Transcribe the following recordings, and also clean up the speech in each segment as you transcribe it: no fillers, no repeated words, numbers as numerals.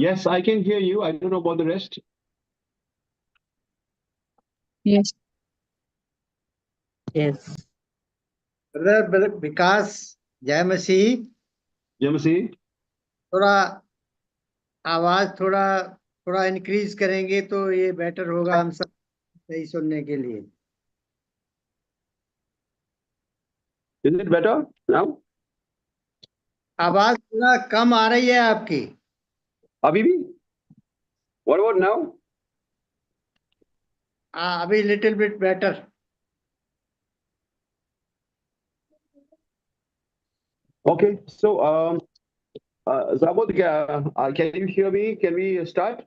Yes, I can hear you. I don't know about the rest. Yes. Yes. Brother Vikas, जय मसीह। जय मसीह। थोड़ा आवाज थोड़ा इंक्रीज करेंगे तो ये बेटर होगा हम सब सही सुनने के लिए। Is it better now? आवाज थोड़ा कम आ रही है आपकी। अभी भी? What about now? अभी little bit better. Okay, so Zabud, can you hear me? Can we start?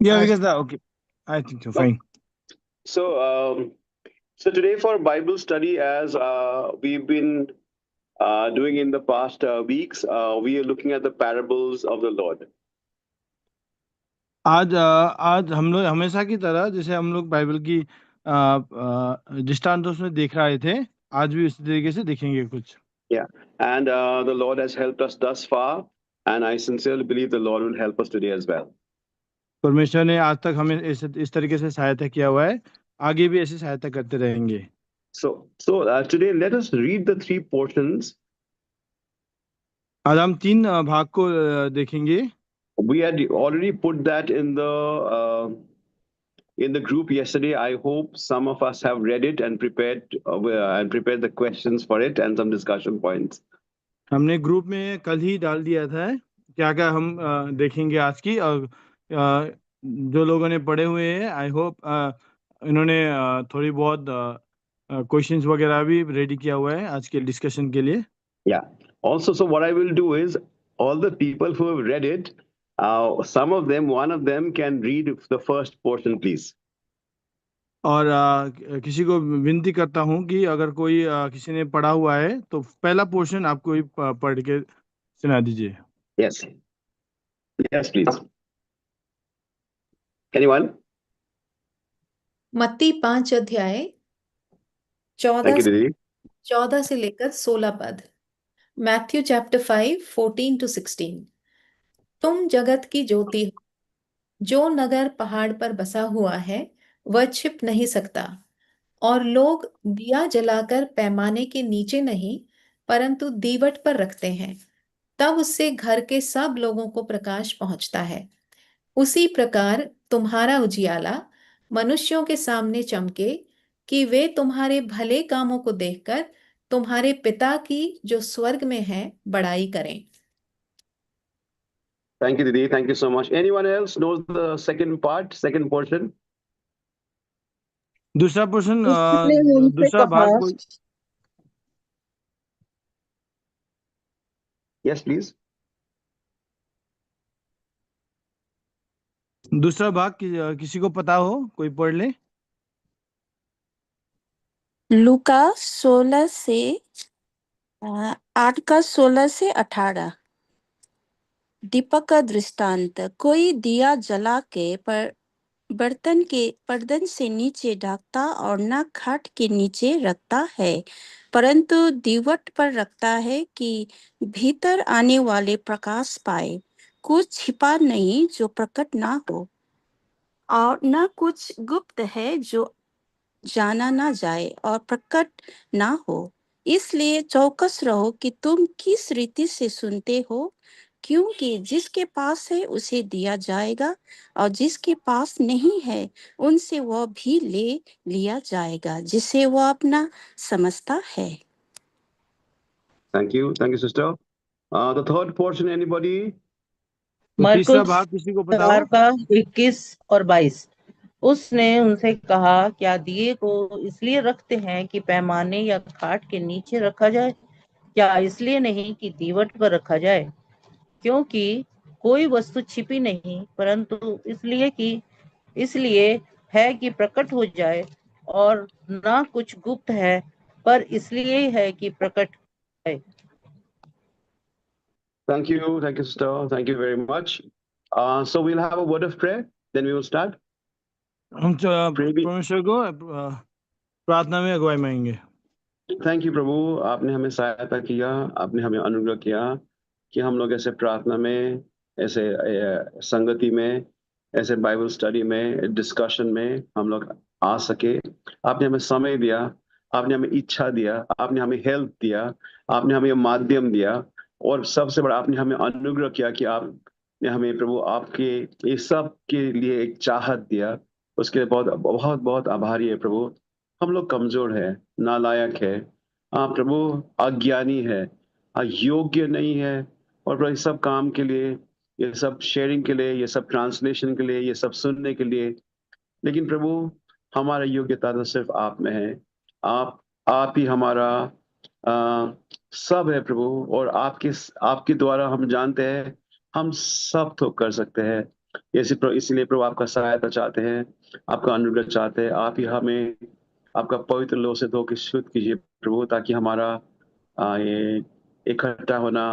Yeah, because okay, I think so. Fine. So, so today for Bible study, as we've been doing in the past weeks, we are looking at the parables of the Lord. आज हम लोग हमेशा की तरह जैसे हम लोग Bible की दृष्टांतों में देख रहे थे, आज भी उसी तरीके से देखेंगे कुछ। Yeah, and the Lord has helped us thus far, and I sincerely believe the Lord will help us today as well. परमेश्वर ने आज तक हमें इस तरीके से सहायता किया हुआ है, आगे भी ऐसी सहायता करते रहेंगे। So today let us read the three portions. आज हम तीन भाग को देखेंगे। We had already put that in the group yesterday. I hope some of us have read it and prepared the questions for it and some discussion points. हमने group में कल ही डाल दिया था क्या क्या हम देखेंगे आज की, और जो लोगों ने पढ़े हुए हैं आई होप इन्होंने थोड़ी बहुत क्वेश्चंस वगैरह भी रेडी किया हुआ है आज के डिस्कशन के लिए। Yeah. Also, so what I will do is all the people who have read it, some of them, one of them can read the first portion, please. और किसी को विनती करता हूं कि अगर कोई किसी ने पढ़ा हुआ है तो पहला पोर्शन आपको ही पढ़ के सुना दीजिए। Yes. Yes, please. Anyone? मत्ती 5 अध्याय Thank you, Didi. 14 से लेकर 16 पद। Matthew chapter 5 14 to 16। तुम जगत की ज्योति हो। जो नगर पहाड़ पर बसा हुआ है वह छिप नहीं सकता, और लोग दिया जलाकर पैमाने के नीचे नहीं परंतु दीवट पर रखते हैं, तब उससे घर के सब लोगों को प्रकाश पहुंचता है। उसी प्रकार तुम्हारा उजियाला मनुष्यों के सामने चमके कि वे तुम्हारे भले कामों को देखकर तुम्हारे पिता की जो स्वर्ग में है बड़ाई करें। Thank you, Didi. Thank you so much. Anyone else knows the second part, second portion? दूसरा पोर्शन, उसने उनसे दूसरा कहा, भाग कोई? Yes, please. दूसरा भाग किसी को पता हो, कोई पढ़ ले। लूका 16 से 8 का 16 से 18। दीपक का दृष्टांत। कोई दिया जला के पर बर्तन के पर्दन से नीचे ढकता और न खाट के नीचे रखता है, परंतु दीवट पर रखता है कि भीतर आने वाले प्रकाश पाए। कुछ छिपा नहीं जो प्रकट ना हो, और न कुछ गुप्त है जो जाना ना जाए और प्रकट ना हो। इसलिए चौकस रहो कि तुम किस रीति से सुनते हो, क्योंकि जिसके पास है उसे दिया जाएगा, और जिसके पास नहीं है उनसे वह भी ले लिया जाएगा जिसे वह अपना समझता है। Thank you, sister. The third portion, anybody? तो तीसरा मरकुस भाग किसी को पता 4 हो? का 21 और 22। उसने उनसे कहा, क्या दिए को इसलिए रखते हैं कि पैमाने या खाट के नीचे रखा जाए, क्या इसलिए नहीं कि दीवट पर रखा जाए? क्योंकि कोई वस्तु छिपी नहीं, परंतु इसलिए है कि प्रकट हो जाए, और ना कुछ गुप्त है, पर इसलिए है कि प्रकट है। Thank you, sister. Thank you very much. So we'll have a word of prayer, then we will start. हम परमेश्वर को प्रार्थना में अगुवाई मांगेंगे। Thank you, प्रभु। आपने हमें सहायता किया, आपने हमें अनुग्रह किया। कि हम लोग ऐसे प्रार्थना में, ऐसे संगति में, ऐसे बाइबल स्टडी में, डिस्कशन में हम लोग आ सके। आपने हमें समय दिया, आपने हमें इच्छा दिया, आपने हमें हेल्प दिया, आपने हमें माध्यम दिया, और सबसे बड़ा आपने हमें अनुग्रह किया कि आपने हमें प्रभु आपके ये सब के लिए एक चाहत दिया। उसके लिए बहुत बहुत बहुत आभारी है प्रभु। हम लोग कमजोर है, नालायक है, प्रभु अज्ञानी है, योग्य नहीं है, और प्रभु इस सब काम के लिए, ये सब शेयरिंग के लिए, ये सब ट्रांसलेशन के लिए, ये सब सुनने के लिए, लेकिन प्रभु हमारा योग्यता तो सिर्फ आप में है। आप ही हमारा आ, सब है प्रभु, और आपके द्वारा हम जानते हैं हम सब तो कर सकते हैं। इसलिए प्रभु आपका सहायता चाहते हैं, आपका अनुग्रह चाहते हैं। आप ही हमें आपका पवित्र लौ से धो के शुद्ध कीजिए प्रभु, ताकि हमारा ये इकट्ठा होना,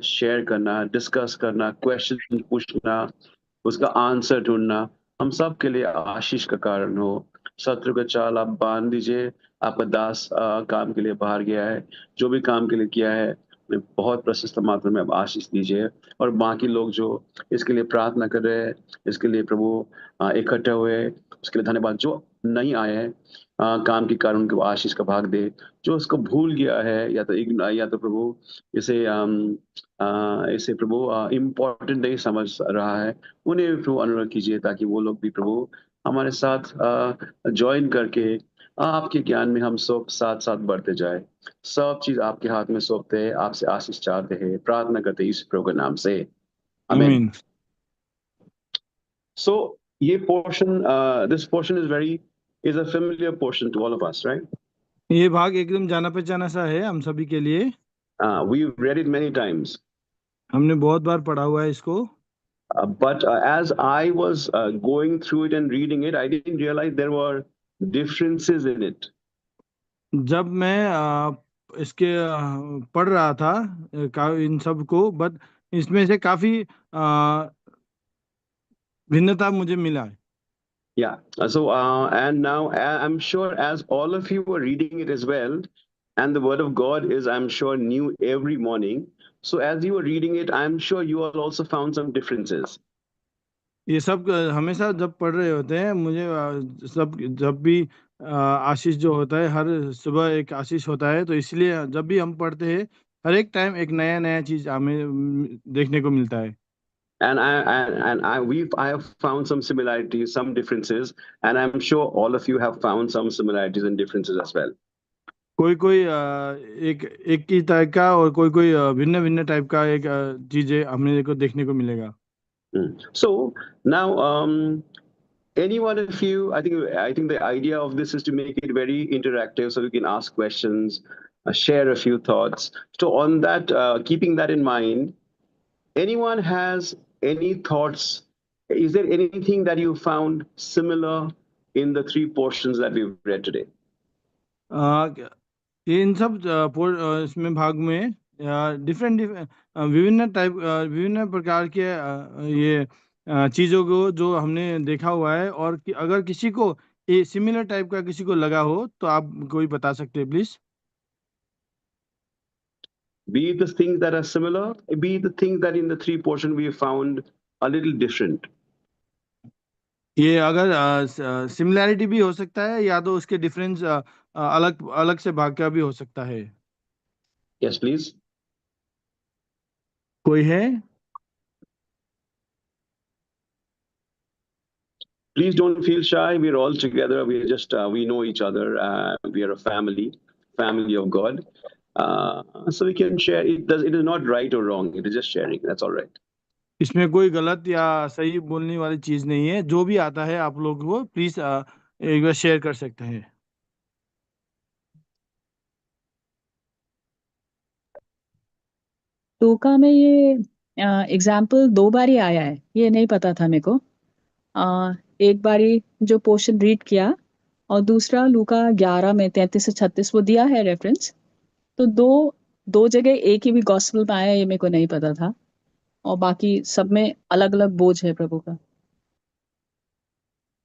शेयर करना, डिस्कस करना, क्वेश्चन पूछना, उसका आंसर ढूंढना हम सब के लिए आशीष का कारण हो। शत्रु का चाल आप बांध दीजिए। आपका दास काम के लिए बाहर गया है, जो भी काम के लिए किया है बहुत प्रशस्त मात्रा में आप आशीष दीजिए। और बाकी लोग जो इसके लिए प्रार्थना कर रहे हैं, इसके लिए प्रभु इकट्ठे हुए, उसके लिए धन्यवाद। जो नहीं आए हैं काम के कारण, उनको आशीष का भाग दे। जो उसको भूल गया है, या तो प्रभु इसे इसे प्रभु इम्पोर्टेंट नहीं समझ रहा है, उन्हें भी प्रभु अनुरोध कीजिए, ताकि वो लोग भी प्रभु हमारे साथ ज्वाइन करके आपके ज्ञान में हम सब साथ साथ बढ़ते जाए। सब चीज आपके हाथ में सौंपते हैं, आपसे आशीष चाहते हैं, प्रार्थना करते हैं इस प्रभु के नाम से, आमीन। आमीन। सो ये portion, this portion is a familiar portion to all of us, right? ये भाग एकदम जाना पहचाना सा है हम सभी के लिए। We read it many times. हमने बहुत बार पढ़ा हुआ है इसको। But as I was going through it and reading it, I didn't realize there were differences in it. जब मैं इसके पढ़ रहा था इन सब को, बट इसमें से काफी भिन्नता मुझे मिला है। Yeah. And now I'm sure as all of you were reading it as well, and the word of God is, I'm sure, new every morning. So as you were reading it, I'm sure you all also found some differences. ये सब हमेशा जब पढ़ रहे होते हैं, मुझे सब जब भी आशीष जो होता है, हर सुबह एक आशीष होता है, तो इसलिए जब भी हम पढ़ते हैं, हर एक टाइम एक नया नया चीज हमें देखने को मिलता है। And I have found some similarities, some differences, and I'm sure all of you have found some similarities and differences as well. कोई कोई एक ही टाइप का, और कोई कोई भिन्न भिन्न टाइप का एक चीजें हमें को देखने को मिलेगा। So now, any one of you, I think the idea of this is to make it very interactive, so you can ask questions, share a few thoughts. So on that, keeping that in mind, anyone has any thoughts? Is there anything that you found similar in the three portions that we've read today? ये इन सब इसमें भाग में different विभिन्न प्रकार के ये चीजों को जो हमने देखा हुआ है, और अगर किसी को ये सिमिलर टाइप का किसी को लगा हो, तो आप कोई बता सकते हैं please. Be it the things that are similar, be it the things that in the three portion we have found a little different. ये अगर सिमिलैरिटी भी हो सकता है, या तो उसके डिफरेंस अलग अलग से भाग का भी हो सकता है। Yes, please. कोई है? Please don't feel shy. We're all together. We're just, we know each other. We are a family of God. So we can share. It is not right or wrong. It is just sharing. That's all right. इसमें कोई गलत या सही बोलने वाली चीज नहीं है। जो भी आता है आप लोग को प्लीज एक बार शेयर कर सकते हैं। लूका में ये एग्जाम्पल 2 बार ही आया है, ये नहीं पता था मेरे को। एक बारी जो पोर्शन रीड किया, और दूसरा लूका 11 में 33 से 36 वो दिया है रेफरेंस। तो दो जगह एक ही भी गॉस्पेल में आया, ये मेरे को नहीं पता था, और बाकी सब में अलग अलग बोझ है प्रभु का।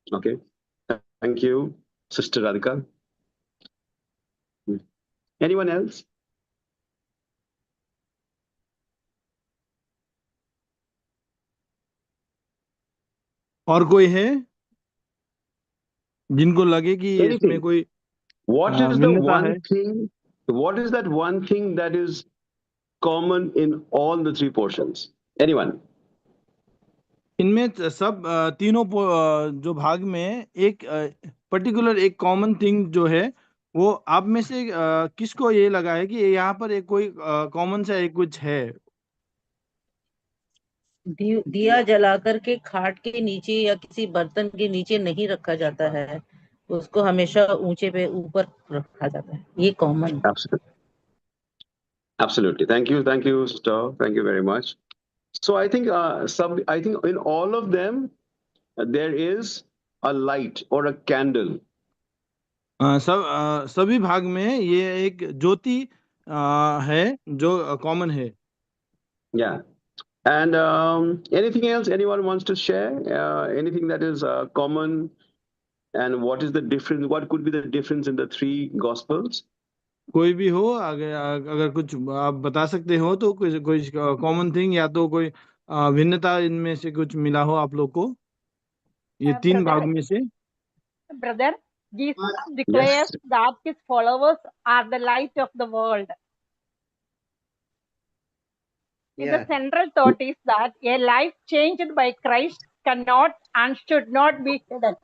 Okay. Thank you, Sister Radhika. Anyone else? और कोई है जिनको लगे कि इसमें Anything. कोई What is the भिन्नता है? one thing? What is that one thing that is common in all the three portions? Anyone? इनमें सब तीनों जो भाग में एक पर्टिकुलर एक कॉमन थिंग जो है वो आप में से किसको ये लगा है कि यहाँ पर एक कोई कॉमन सा एक कुछ है? दिया जलाकर के खाट के नीचे या किसी बर्तन के नीचे नहीं रखा जाता है, उसको हमेशा ऊंचे पे ऊपर रखा जाता है, ये common. Absolutely. Absolutely. Thank you, sister. Thank you very much. So I think I think in all of them there is a light or a candle. सभी भाग में ये एक ज्योति है जो कॉमन है। Yeah. And anything else anyone wants to share? Anything that is common, and what is the difference? What could be the difference in the three gospels? कोई भी हो, अगर कुछ आप बता सकते हो तो कोई कॉमन थिंग या तो कोई भिन्नता इनमें से कुछ मिला हो आप लोग को ये तीन भाग में से। Brother, Jesus declares that his followers are the light of the world. The central thought is that a life changed by Christ cannot and should not be hidden.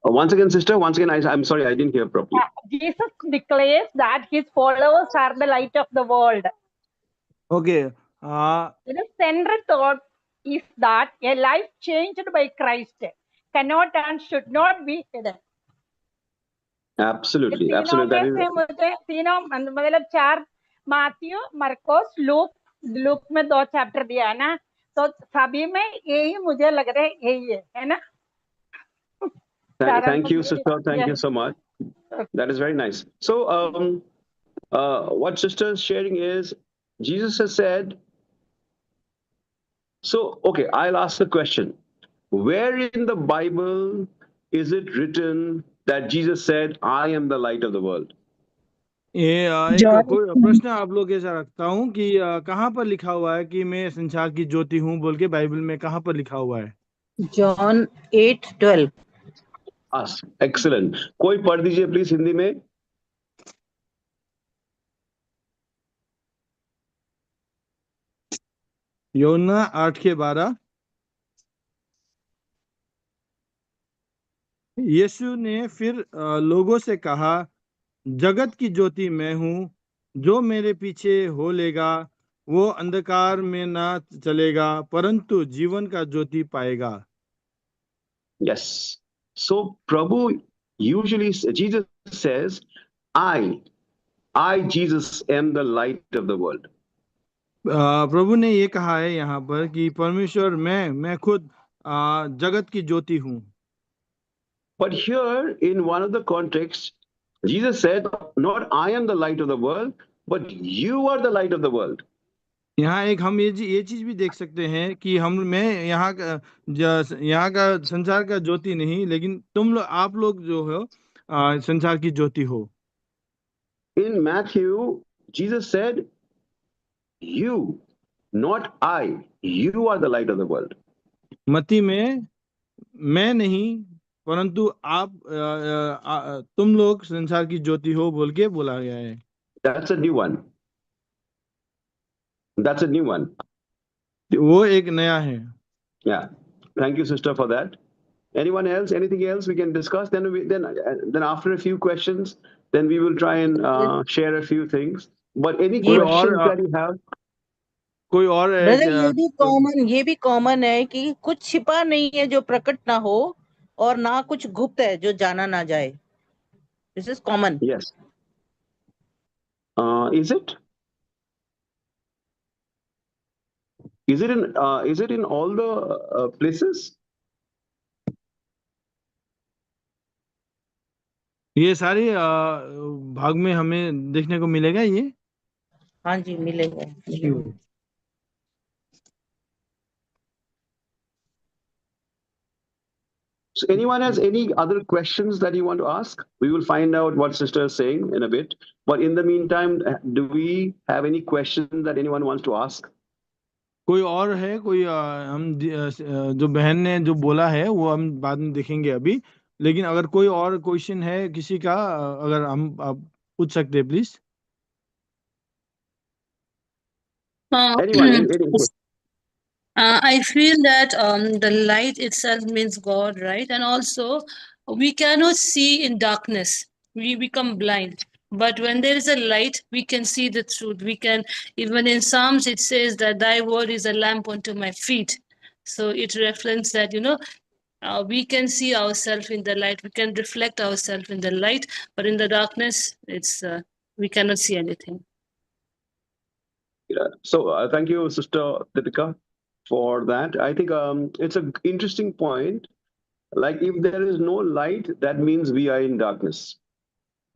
Once again, sister. Once again, I'm sorry, I didn't hear properly. Jesus declares that his followers are the light of the world. Okay. The central thought is that a life changed by Christ cannot and should not be hidden. Absolutely, absolutely. मुझे तीनों मतलब 4 माथियो, मरकोस, look में 2 chapter दिया है ना, तो सभी में यही मुझे लग रहा है यही है ना? Thank you, sister. Thank you so much. That is very nice. So, what sister is sharing is Jesus has said. So, okay, I'll ask a question. Where in the Bible is it written that Jesus said, "I am the light of the world"? ये एक कोई प्रश्न आप लोग ऐसा रखता हूँ कि कहाँ पर लिखा हुआ है कि मैं संसार की ज्योति हूँ बोल के बाइबल में कहाँ पर लिखा हुआ है? जॉन 8:12। एक्सीलेंट। कोई पढ़ दीजिए प्लीज हिंदी में। यूहन्ना 8:12। यीशु ने फिर लोगों से कहा, जगत की ज्योति मैं हूँ, जो मेरे पीछे हो लेगा वो अंधकार में ना चलेगा परंतु जीवन का ज्योति पाएगा। Yes. So Prabhu usually Jesus says, I Jesus am the light of the world. प्रभु ने ये कहा है यहाँ पर कि परमेश्वर मैं खुद जगत की ज्योति हूँ। But here in one of the contexts, Jesus said, not I am the light of the world, but you are the light of the world. यहाँ एक हम ये चीज भी देख सकते हैं कि मैं यहाँ का संसार का ज्योति नहीं, लेकिन आप लोग जो हो संसार की ज्योति हो। In Matthew, Jesus said, you, not I, you are the light of the world. मत्ती में मैं नहीं परंतु आप तुम लोग संसार की ज्योति हो बोल के बोला गया है। That's a new one. That's a new one. वो एक नया है। Yeah. Thank you, sister, for that. Anyone else? Anything else we can discuss? Then after a few questions, then we will try and share a few things. But any questions that you have? कोई और ये भी common है कि कुछ छिपा नहीं है जो प्रकट ना हो और ना कुछ गुप्त है जो जाना ना जाए। This is common. Yes. Is it? Is it in all the places? ये सारे भाग में हमें देखने को मिलेगा ये? हाँ जी मिलेगा। So anyone has any other questions that you want to ask? We will find out what sister is saying in a bit. But in the meantime, do we have any questions that anyone wants to ask? कोई और है कोई जो बहन ने जो बोला है वो हम बाद में देखेंगे अभी, लेकिन अगर कोई और क्वेश्चन है किसी का, अगर आप पूछ सकते हैं please. Anyone? Any I feel that the light itself means God, right? And also, we cannot see in darkness. We become blind. But when there is a light, we can see the truth. We can, even in Psalms, it says that thy word is a lamp unto my feet. So it reflects that, we can see ourselves in the light. We can reflect ourselves in the light. But in the darkness, we cannot see anything. So thank you, Sister Deepika, for that. I think it's an interesting point. Like if there is no light, that means we are in darkness.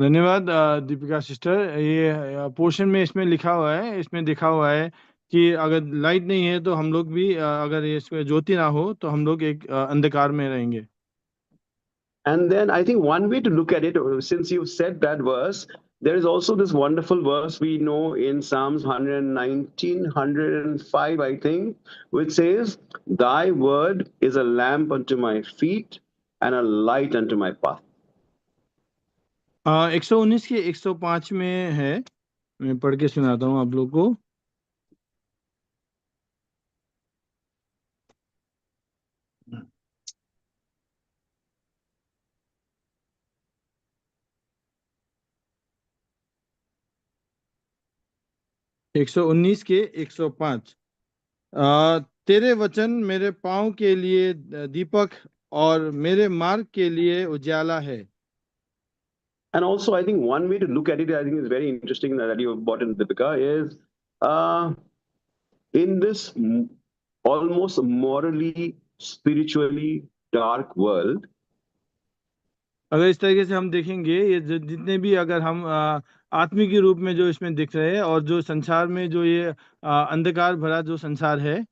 धन्यवाद Deepika sister. ये portion में इसमें लिखा हुआ है, इसमें दिखा हुआ है कि अगर लाइट नहीं है तो हम लोग भी अगर इसमें ज्योति ना हो तो हम लोग एक अंधकार में रहेंगे। And then I think one way to look at it, since you said that verse, there is also this wonderful verse we know in Psalms 119, 105, I think, which says, thy word is a lamp unto my feet and a light unto my path. 119 के 105 में है, मैं पढ़ के सुनाता हूँ आप लोग को। एक 119 के 105। तेरे वचन मेरे पाँव के लिए दीपक और मेरे मार्ग के लिए उजाला है। And also, I think one way to look at it, I think is very interesting that you brought in, Deepika, is in this almost morally, spiritually dark world, अगर इस तरीके से हम देखेंगे, ये जितने भी अगर हम आत्मिक के रूप में जो इसमें दिख रहे हैं और जो संसार में जो ये अंधकार भरा जो संसार है,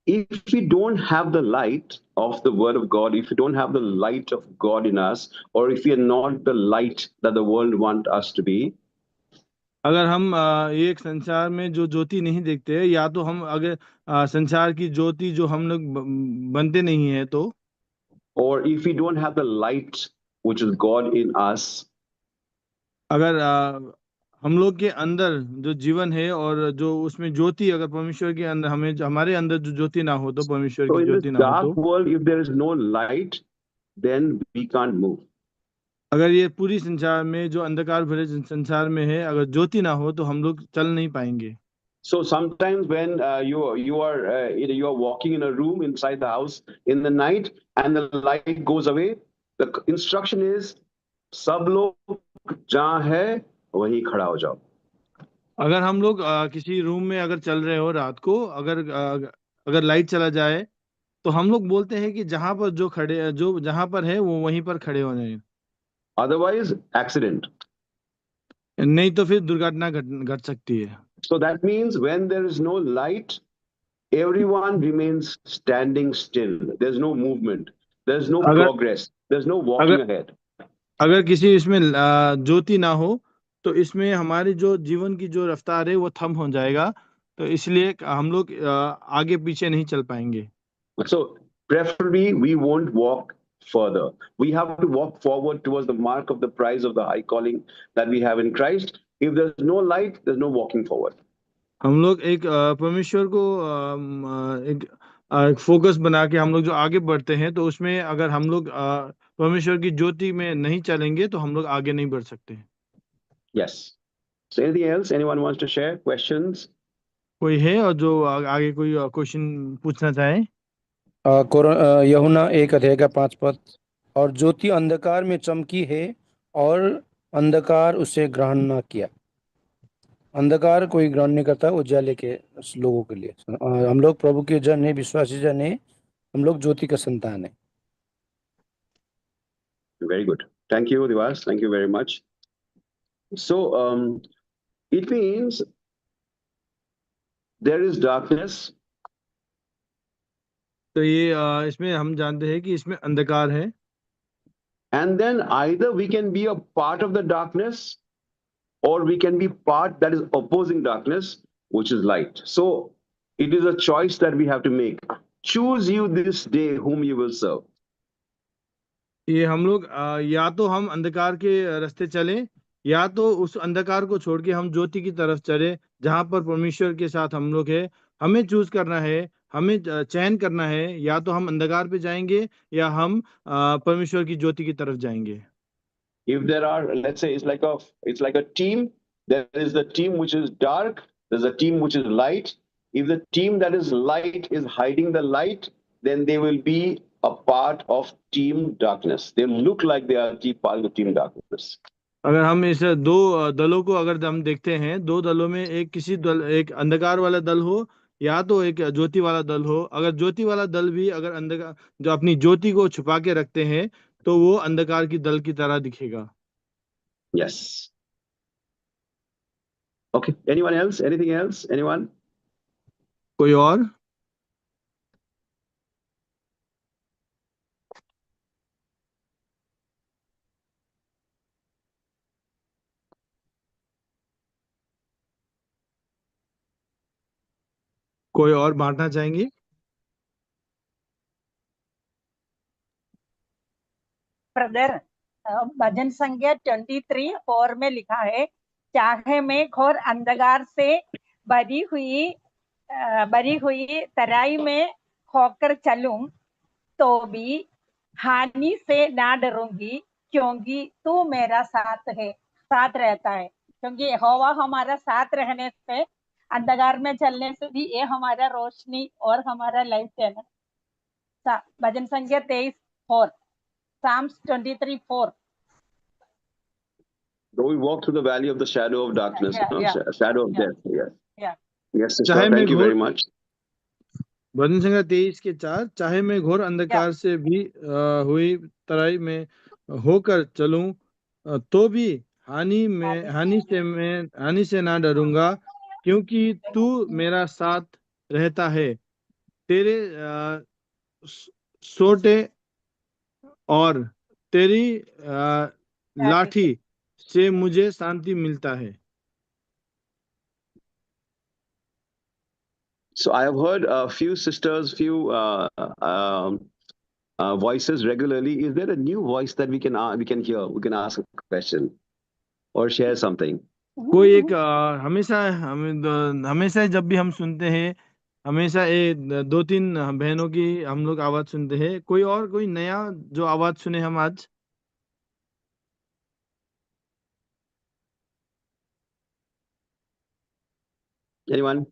if we don't have the light of the word of God, if we don't have the light of God in us, or if we are not the light that the world want us to be, अगर हम एक संसार में जो ज्योति नहीं देखते, या तो हम अगर संसार की ज्योति जो हम लोग बनते नहीं है तो, or if we don't have the light which is God in us, अगर हम लोग के अंदर जो जीवन है और जो उसमें ज्योति अगर परमेश्वर के अंदर हमारे अंदर जो ज्योति ना हो तो परमेश्वर की ज्योति ना हो तो, dark world, if there is no light, then we can't move. अगर ये पूरी संसार में जो अंधकार भरे संसार में है, अगर ज्योति ना हो तो हम लोग चल नहीं पाएंगे। So sometimes when you are walking in a room inside the house in the night and the light goes away, the instruction is सब लोग जहाँ है वहीं खड़ा हो जाओ। अगर हम लोग किसी रूम में अगर चल रहे हो रात को, अगर लाइट चला जाए तो हम लोग बोलते हैं कि जहाँ पर जो जहाँ पर है वो वहीं पर खड़े हो जाए, Otherwise accident. नहीं तो फिर दुर्घटना घट सकती है। So that means when there is no light, everyone remains standing still. There's no movement. There's no progress. There's no walking ahead. अगर किसी इसमें ज्योति ना हो तो इसमें हमारी जो जीवन की जो रफ्तार है वो थम हो जाएगा, तो इसलिए हम लोग आगे पीछे नहीं चल पाएंगे। So preferably we won't walk further. We have to walk forward towards the mark of the prize of the high calling that we have in Christ. If there's no light, there's no walking forward. हम लोग एक परमेश्वर को एक focus बना के हम लोग जो आगे बढ़ते हैं, तो उसमें अगर हम लोग परमेश्वर की ज्योति में नहीं चलेंगे तो हम लोग आगे नहीं बढ़ सकते। Yes. So anything else? Anyone wants to share questions? कोई है और जो आगे कोई क्वेश्चन पूछना चाहे? यूहन्ना 1:5 और ज्योति अंधकार में चमकी है और अंधकार उसे ग्रहण न किया। अंधकार कोई ग्रहण नहीं करता उजाले के लोगों के लिए। हम लोग प्रभु के जन है, विश्वासी जन है, हम लोग ज्योति का संतान है। Very good. Thank you, Divas. Thank you very much. So it means there is darkness. तो ये इसमें हम जानते हैं कि इसमें अंधकार है। And then either we can be a part of the darkness, or we can be part that is opposing darkness, which is light. So It is a choice that we have to make. Choose you this day whom you will serve. ये हम लोग या तो हम अंधकार के रास्ते चले, या तो उस अंधकार को छोड़ के हम ज्योति की तरफ चले, जहां पर परमेश्वर के साथ हम लोग है। हमें चूज करना है, हमें चयन करना है, या तो हम अंधकार पे जाएंगे या हम परमेश्वर की ज्योति की तरफ जाएंगे। If there are, let's say, it's like a team. There is the team which is dark. There's a team which is light. If the team that is light is hiding the light, then they will be a part of team darkness. They look like they are part of the team darkness. अगर हम इस दो दलों को अगर हम देखते हैं, दो दलों में एक अंधकार वाला दल हो या तो एक ज्योति वाला दल हो। अगर ज्योति वाला दल भी अगर अंधकार जो अपनी ज्योति को छुपा के रखते हैं, तो वो अंधकार की दल की तरह दिखेगा। Yes. Okay. Anyone else? Anything else? Anyone? कोई और? कोई और बांटना चाहेंगे? ब्रदर, भजन संख्या 23:4 में लिखा है, चाहे मैं घोर अंधकार से भरी हुई तराई में होकर चलूं तो भी हानि से ना डरूंगी, क्योंकि तू मेरा साथ रहता है। क्योंकि यहोवा हमारा साथ रहने से, अंधकार में चलने से भी ये हमारा रोशनी और हमारा लाइफ है ना। भजन संख्या 23:4, Psalms 23:4. Though we walk through the valley of the shadow of darkness, shadow of death. Yes. Yeah. Yes, sister. Thank you very much. भजन संख्या 23:4, चाहे मैं घोर अंधकार से भी हुई तराई में होकर चलूं तो भी हानि से ना डरूंगा, क्योंकि तू मेरा साथ रहता है। तेरे सोटे और तेरी लाठी से मुझे शांति मिलता है। So I have heard a few sisters, voices regularly. Is there a new voice that we can hear? We can ask a question or share something. कोई एक हमेशा जब भी हम सुनते हैं, हमेशा 2-3 बहनों की हम लोग आवाज सुनते हैं। कोई नया जो आवाज सुने हम आज? Anyone?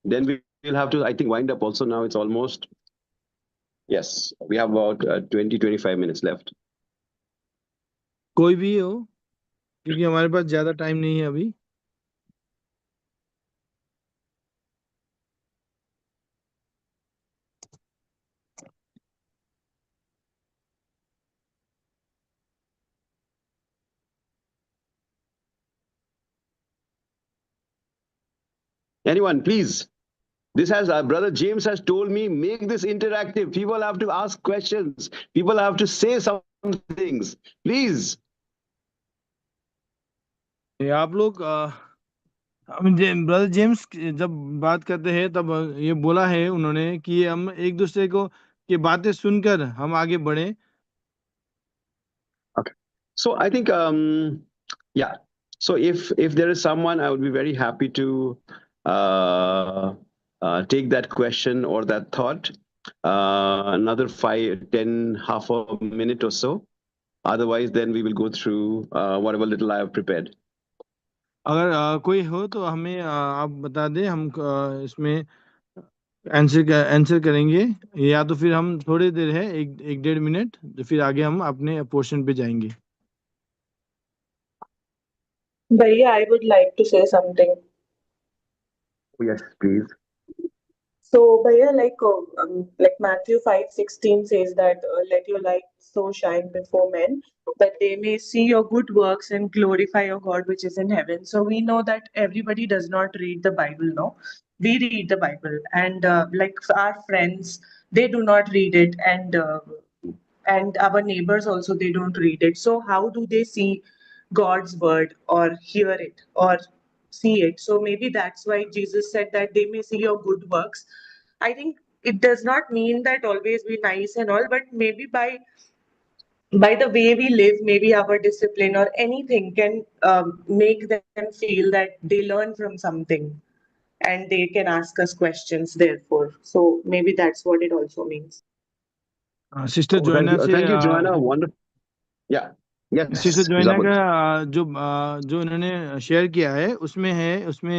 Then we will have to, I think, wind up also now. It's almost, yes, we have about 20-25 minutes left. कोई भी हो, क्योंकि हमारे पास ज्यादा टाइम नहीं है अभी। Anyone, please. This has Brother James has told me, make this interactive. People have to ask questions. People have to say some things. Please. आप लोग ब्रदर जेम्स जब बात करते हैं तब ये बोला है उन्होंने कि हम एक दूसरे को की बातें सुनकर हम आगे बढ़े। Okay. So I think yeah. So if there is someone, I would be very happy to take that question or that thought. Another 5-10, half a minute or so. Otherwise, then we will go through whatever little I have prepared. अगर कोई हो तो हमें आप बता दें, हम इसमें आंसर करेंगे, या तो फिर हम थोड़ी देर है 1-1.5 मिनट, तो फिर आगे हम अपने पोर्शन पे जाएंगे। Bhaiya, I would like to say something. Yes, please. So, Bhaiya, like Matthew 5:16 says that let your light so shine before men that they may see your good works and glorify your God which is in heaven. So we know that everybody does not read the Bible, no? We read the Bible, and like our friends, they do not read it, and our neighbors also, they don't read it. So how do they see God's word or hear it or see it. So maybe that's why Jesus said that they may see your good works. I think it does not mean that always be nice and all, but maybe by the way we live, maybe our discipline or anything can make them feel that they learn from something and they can ask us questions therefore. So maybe that's what it also means. Sister Oh, Joanna से thank you, Joanna. Wonderful. Yeah. Yes. Sister Joanna Zabul. का जो उन्होंने share किया है उसमें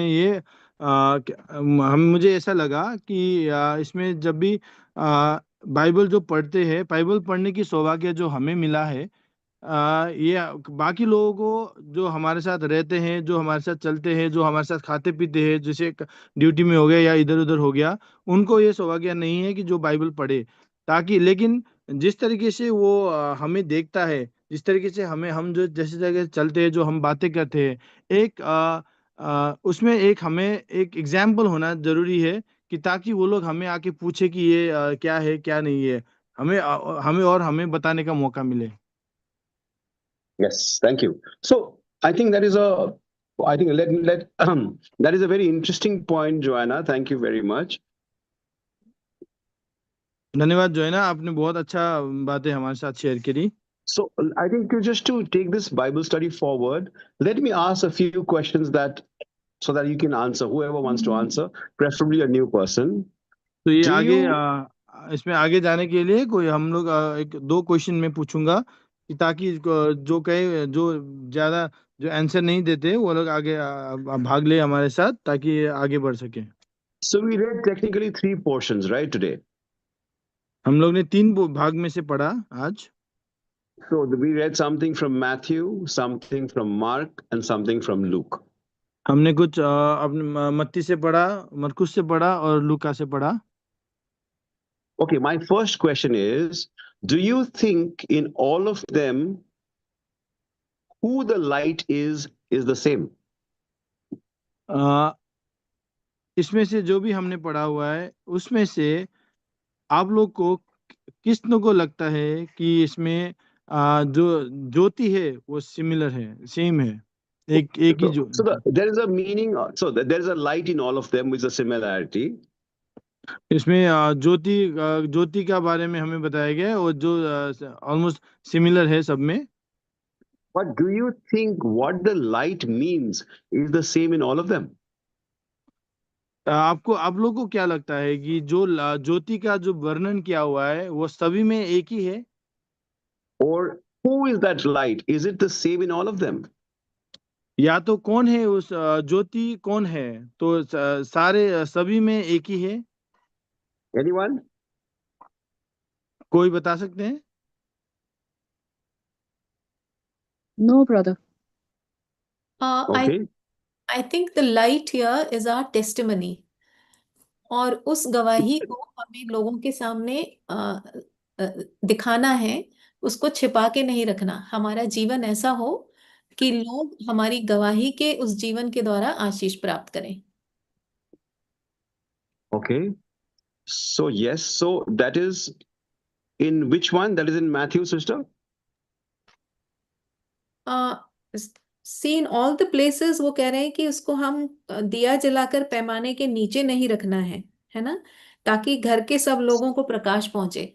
ये मुझे ऐसा लगा कि इसमें जब भी बाइबल जो पढ़ते हैं, बाइबल पढ़ने की सौभाग्य जो हमें मिला है, ये बाकी लोगों को जो हमारे साथ रहते हैं, जो हमारे साथ चलते हैं, जो हमारे साथ खाते पीते हैं, जैसे ड्यूटी में हो गया या इधर उधर हो गया, उनको ये सौभाग्य नहीं है कि जो बाइबल पढ़े। ताकि लेकिन जिस तरीके से वो हमें देखता है, जिस तरीके से हम जो जैसे जगह चलते हैं, जो हम बातें करते हैं, उसमें हमें एक एग्जाम्पल होना जरूरी है कि ताकि वो लोग हमें आके पूछे कि ये क्या है क्या नहीं है, हमें बताने का मौका मिले। Yes, thank you. So I think that is that is a very interesting point, Joanna. Thank you very much. धन्यवाद जोइना, आपने बहुत अच्छा बातें हमारे साथ शेयर करी। So I think just to take this Bible study forward, let me ask a few questions so that you can answer, whoever wants to answer, preferably a new person. तो ये Do आगे you- इसमें आगे जाने के लिए कोई हम लोग दो क्वेश्चन में पूछूंगा कि ताकि जो ज्यादा जो आंसर नहीं देते वो लोग आगे भाग ले हमारे साथ ताकि आगे बढ़ सके। So we read technically 3 portions, right, today? हम लोग ने 3 भाग में से पढ़ा आज। So we read something from Matthew, something from Mark, and something from Luke. हमने कुछ अपने मत्ती से पढ़ा, मरकुस से पढ़ा और लूका से पढ़ा। Okay, my first question is, do you think in all of them, who the light is the same? इसमें से जो भी हमने पढ़ा हुआ है उसमें से आप लोग को किसनो को लगता है कि इसमें जो ज्योति है वो सिमिलर है, सेम है, एक ही जो So there is a meaning, so there is a light in all of them with a similarity. इसमें ज्योति का बारे में हमें बताया गया है और जो ऑलमोस्ट सिमिलर है सब में। But do you think what the light means is the same in all of them? आप लोगों को क्या लगता है कि जो ज्योति का जो वर्णन किया हुआ है वो सभी में एक ही है? Or who is that light? Is it the same in all of them? या तो कौन है उस ज्योति, कौन है? तो सारे सभी में एक ही है? Anyone? कोई बता सकते हैं? No, brother. Okay. I think the light here is our testimony. और उस गवाही को हमें लोगों के सामने दिखाना है, उसको छिपा के नहीं रखना। हमारा जीवन ऐसा हो कि लोग हमारी गवाही के उस जीवन के द्वारा आशीष प्राप्त करें। Okay. So yes, so that is in which one? That is in Matthew, sister? See, in all the places वो कह रहे हैं कि उसको हम दिया जलाकर पैमाने के नीचे नहीं रखना है ना, ताकि घर के सब लोगों को प्रकाश पहुंचे।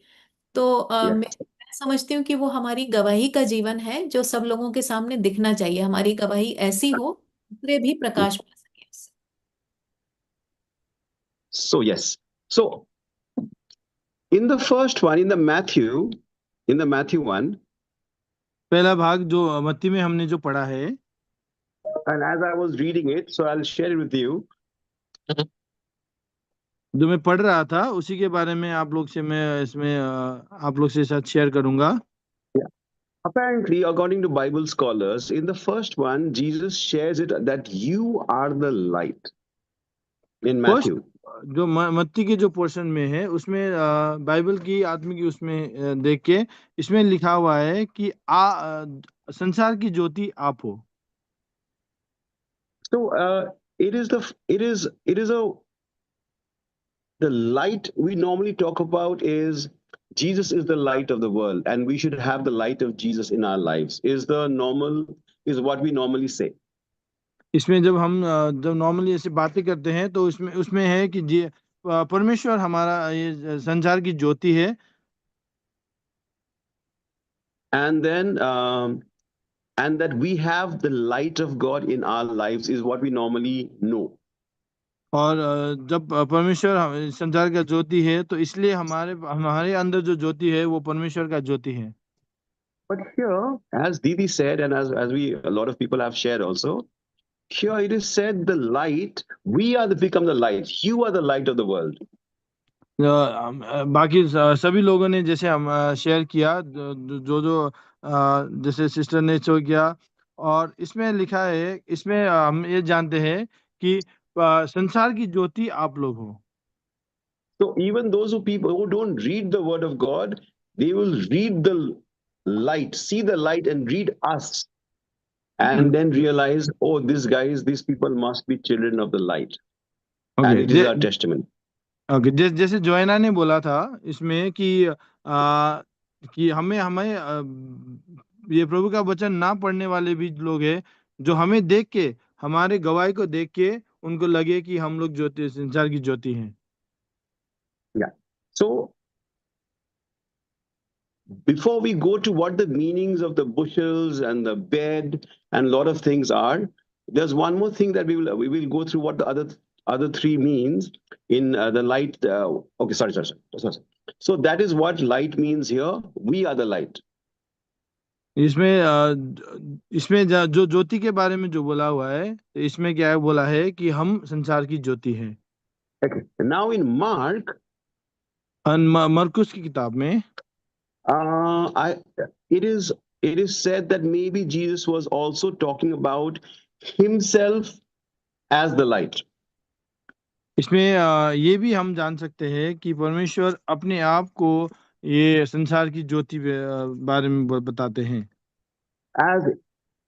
तो मैं समझती हूँ कि वो हमारी गवाही का जीवन है जो सब लोगों के सामने दिखना चाहिए। हमारी गवाही ऐसी हो दूसरे भी प्रकाश पा सके उससे। So yes. So in the first one, in the Matthew one, पहला भाग जो मत्ती में हमने जो पढ़ा है, and as I was reading it, so I'll share it with you. जो मैं पढ़ रहा था उसी के बारे में आप लोग से मैं इसमें आप लोग से साथ शेयर करूंगा। Apparently, according to Bible scholars, in the first one, Jesus shares it that you are the light. In Matthew. जो मत्ती के जो पोर्शन में है उसमें बाइबल की आत्मिक उसमें देख के इसमें लिखा हुआ है कि संसार की ज्योति आप हो। So the light we normally talk about is Jesus is the light of the world, and we should have the light of Jesus in our lives. Is what we normally say. इसमें जब normally ऐसे बातें करते हैं तो उसमें उसमें है कि परमेश्वर हमारा ये संसार की ज्योति है। And then, and that we have the light of God in our lives is what we normally know. और जब परमेश्वर संसार का ज्योति है तो इसलिए हमारे हमारे अंदर जो ज्योति है वो परमेश्वर का ज्योति है। But here, as Didi said, and as a lot of people have shared also, here it is said the light, we are become the light. You are the light of the world. बाकी सभी लोगों ने जैसे हम share किया जैसे sister ने show किया, और इसमें लिखा है, इसमें हम ये जानते हैं कि संसार की ज्योति आप लोग हो। So even those people who don't read the word of God, they will read the light, see the light and read us, and then realize, oh, these people must be children of the light. And it is our testimony. Okay, जैसे जोएना ने बोला था इसमें कि हमें ये प्रभु का वचन ना पढ़ने वाले भी लोग हैं जो हमें देख के, हमारे गवाही को देख के उनको लगे कि हम लोग ज्योति, संसार की ज्योति हैं। Yeah. So before we go to what the meanings of the bushels and the bed and a lot of things are, there's one more thing that we will go through what the other three means in the light. Okay, sorry. So that is what light means here. We are the light. इसमें जो ज्योति के बारे में जो बोला हुआ है, इसमें क्या है बोला है कि हम संसार की ज्योति हैं। Okay. Now in Mark, मरकुस की किताब में it is said that maybe Jesus was also talking about himself as the light. इसमें ये भी हम जान सकते हैं कि परमेश्वर अपने आप को ये संसार की ज्योति बारे में बताते हैं। As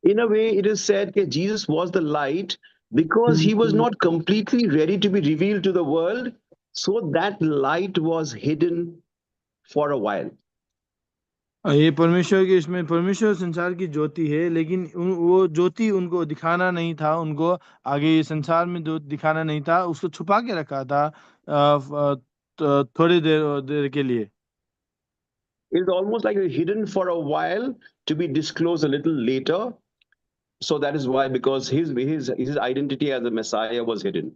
in a way it is said that Jesus was the light because he was not completely ready to be revealed to the world, so that light was hidden for a while. ये परमेश्वर संसार की ज्योति है, लेकिन वो ज्योति उनको दिखाना नहीं था, उनको आगे ये संसार में जो दिखाना नहीं था उसको छुपा के रखा था थोड़ी देर के लिए। It's almost like hidden for a while to be disclosed a little later. So that is why, because his identity as the Messiah was hidden.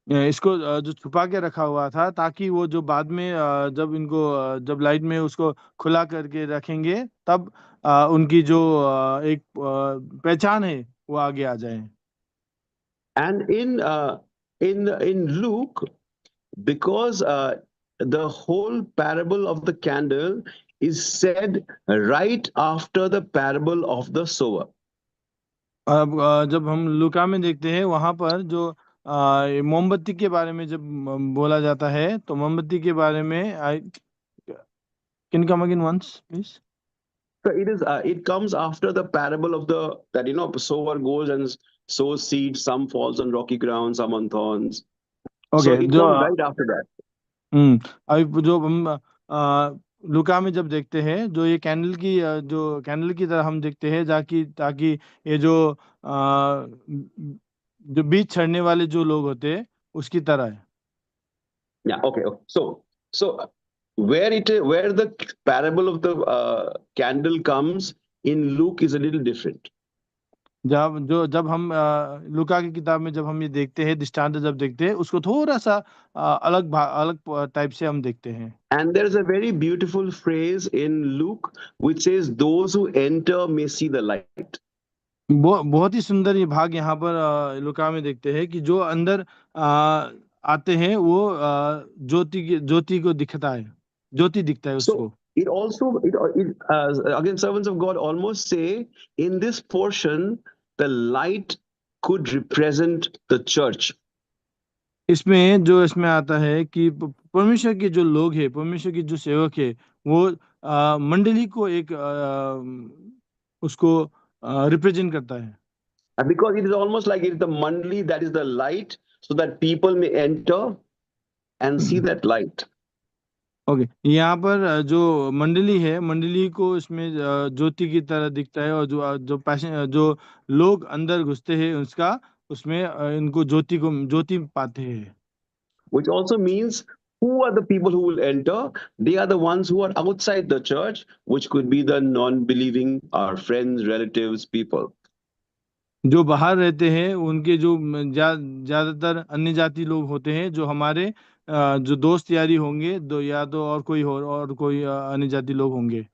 इसको जो छुपा के रखा हुआ था ताकि वो जो बाद में जब लाइट में उसको खुला करके रखेंगे तब उनकी जो एक पहचान है वो आगे आ जाए। And in Luke, because the whole parable of the candle is said right after the parable of the sower. अब जब हम लूका में देखते हैं वहां पर जो मोमबत्ती के बारे में जब बोला जाता है तो मोमबत्ती के बारे में can you come again once please? So it comes after the parable of that sower goes and sows seed, some falls on rocky ground, some on thorns. Okay, so it comes right after that. अब जो हम लूका में जब देखते हैं जो ये candle की तरह हम देखते हैं ताकि ये जो बीज छड़ने वाले जो लोग होते हैं उसकी तरह है। Yeah, okay. So where the parable of the candle comes in Luke is a little different. जब हम लूका की किताब में जब हम ये देखते हैं, दृष्टांत जब देखते हैं उसको थोड़ा सा अलग टाइप से हम देखते हैं। And there is a very beautiful phrase in Luke which says, "Those who enter may see the light." बहुत ही सुंदर ये भाग यहाँ पर लूका में देखते हैं कि जो अंदर आते हैं वो ज्योति को दिखता है, ज्योति दिखता है उसको। It also again, servants of God almost say in this portion the light could represent the church. इसमें आता है कि परमेश्वर के जो लोग हैं, परमेश्वर के जो सेवक है वो मंडली को एक उसको रिप्रेजेंट करता है। Because it is almost like it is the mandali that is the light, so that people may enter and see that light. Okay, यहाँ पर जो मंडली है, मंडली को इसमें ज्योति की तरह दिखता है, और जो लोग अंदर घुसते हैं उसका उसमें इनको ज्योति पाते हैं। Which also means who are the people who will enter? They are the ones who are outside the church, which could be the non-believing, our friends, relatives, people. जो बाहर रहते हैं उनके जो ज्यादातर अन्य जाति लोग होते हैं, जो हमारे जो दोस्त यारी होंगे, या तो और कोई अन्य जाति लोग होंगे।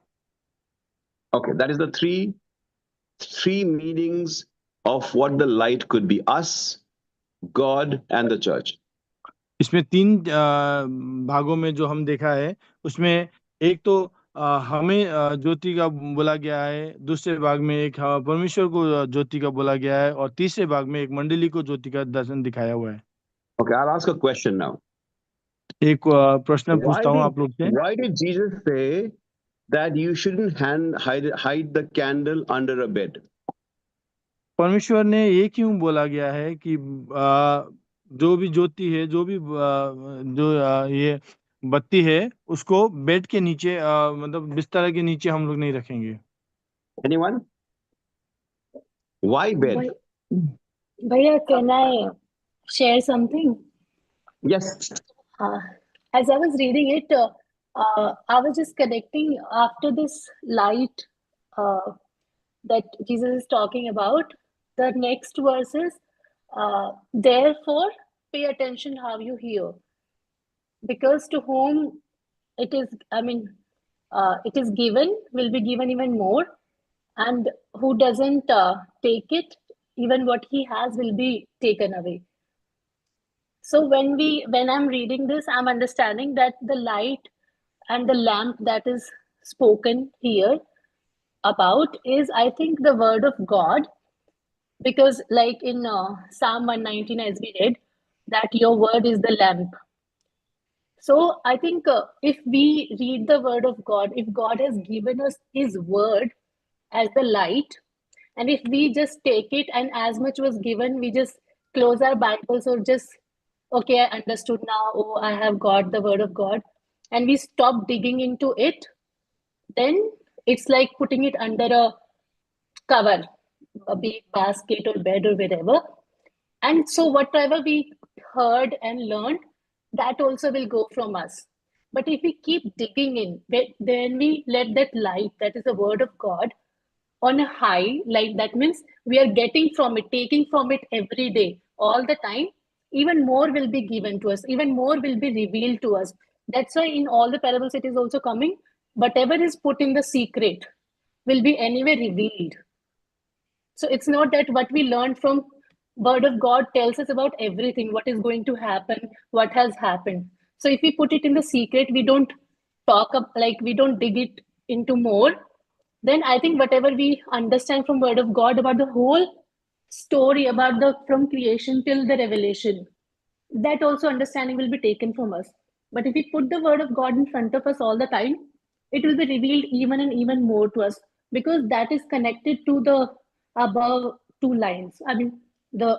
Okay, that is the three meanings of what the light could be: us, God, and the church. इसमें 3 भागों में जो हम देखा है, उसमें एक तो हमें ज्योति का बोला गया है, दूसरे भाग में एक परमेश्वर को ज्योति का बोला गया है, और तीसरे भाग में एक मंडली को ज्योति का दर्शन दिखाया हुआ है। Okay, I'll ask a question now. एक प्रश्न पूछता हूँ आप लोग से। Why did Jesus say that you shouldn't hide the candle under a bed? परमेश्वर ने ये क्यों बोला गया है कि जो भी ज्योति है, जो भी ये बत्ती है, उसको बेड के नीचे मतलब बिस्तर के नीचे हम लोग नहीं रखेंगे? Anyone? Why bed? Bhaiya, can I share something? Yes. As I was reading it, I was just connecting after this light that Jesus is talking about. The next verse is, therefore, pay attention how you hear. Because to whom it is, it is given, will be given even more. And who doesn't take it, even what he has will be taken away. So when I'm reading this, I'm understanding that the light and the lamp that is spoken here about is, I think, the word of God, because like in Psalm 119, as we read, that your word is the lamp. So I think if we read the word of God, if God has given us his word as the light, and if we just take it and as much was given, we just close our Bibles or just, okay, I understood now, oh, I have got the word of God, and we stop digging into it, then it's like putting it under a cover, a big basket or bed or wherever. And so whatever we heard and learned, that also will go from us. But if we keep digging in, then we let that light, that is the word of God, on a high, like that means we are getting from it, taking from it every day, all the time, even more will be given to us, even more will be revealed to us. That's why in all the parables it is also coming, whatever is put in the secret will be anyway revealed. So it's not that what we learned from word of God tells us about everything, what is going to happen, what has happened. So if we put it in the secret, we don't talk up, like we don't dig it into more, then I think whatever we understand from word of God about the whole story, about the from creation till the revelation, that also understanding will be taken from us. But if we put the word of God in front of us all the time, it will be revealed even and even more to us, because that is connected to the above 2 lines.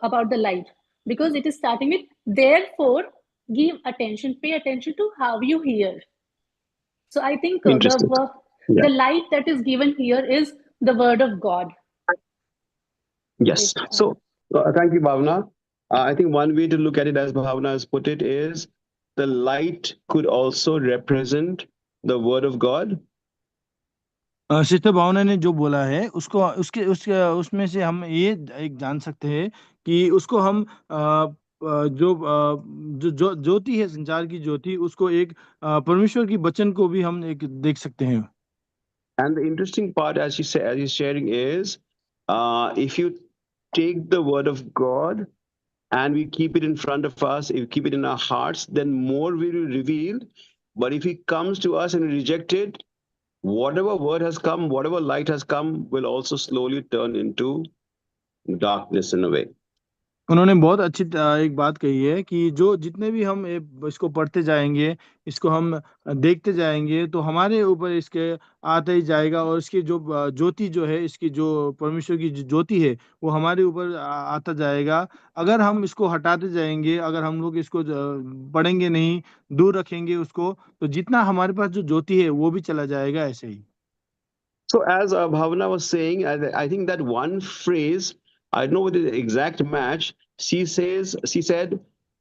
About the light, because it is starting with, therefore give attention, pay attention to how you hear. So I think the light that is given here is the word of God. Yes. So thank you, Bhavna. I think one way to look at it, as Bhavna has put it, is the light could also represent the word of God. Sister Bhavna ने जो बोला है उसमें से हम ये एक जान सकते हैं कि उसको हम जो ज्योति है, संचार की ज्योति, उसको एक परमेश्वर की वचन को भी हम एक देख सकते हैं। And the interesting part, as he's sharing, is if you take the word of God and we keep it in front of us, if we keep it in our hearts, then more will be revealed. But if it comes to us and we reject it, whatever word has come, whatever light has come, will also slowly turn into darkness in a way. उन्होंने बहुत अच्छी एक बात कही है कि जो जितने भी हम इसको पढ़ते जाएंगे, इसको हम देखते जाएंगे, तो हमारे ऊपर इसके आता ही जाएगा, और इसकी जो ज्योति जो है, इसकी जो परमेश्वर की ज्योति है, वो हमारे ऊपर आता जाएगा। अगर हम इसको हटाते जाएंगे, अगर हम लोग इसको पढ़ेंगे नहीं, दूर रखेंगे उसको, तो जितना हमारे पास जो ज्योति है वो भी चला जाएगा ऐसे ही। So as Bhavna was saying, I think that one phrase I don't know what the exact match. She said,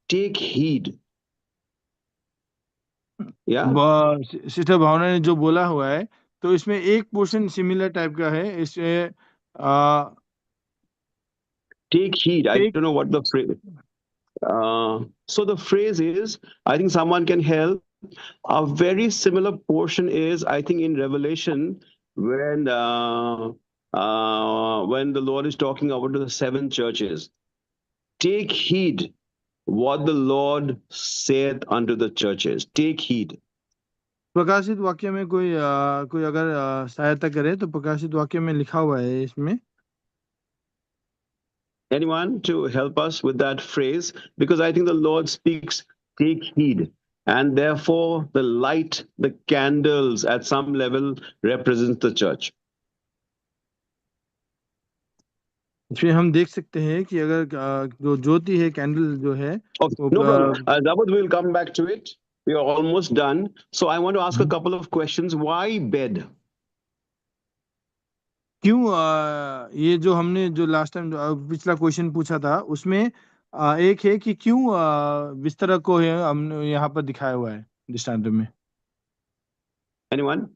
take heed. Yeah. Sister Bhavna ने जो बोला हुआ है, तो इसमें एक पोर्शन सिमिलर टाइप का है। इसमें Take heed. I take don't know what the phrase. So the phrase is, I think someone can help. A very similar portion is, I think, in Revelation, when the Lord is talking about the 7 churches. Take heed what the Lord saith unto the churches. Take heed. प्रकाशित वाक्य में कोई अगर सहायता करे तो प्रकाशित वाक्य में लिखा हुआ है इसमें। Anyone to help us with that phrase? Because I think the Lord speaks, take heed. And therefore, the light, the candles at some level represents the church. इसमें हम देख सकते हैं कि अगर जो ज्योति है, कैंडल जो है, Okay, no problem. Zabud, we'll come back to it. We are almost done. So I want to ask a couple of questions. Why bed? क्यों ये जो हमने जो लास्ट टाइम पिछला क्वेश्चन पूछा था उसमें एक है कि क्यों बिस्तर को है हमने यहाँ पर दिखाया हुआ है दृष्टांत में। Anyone?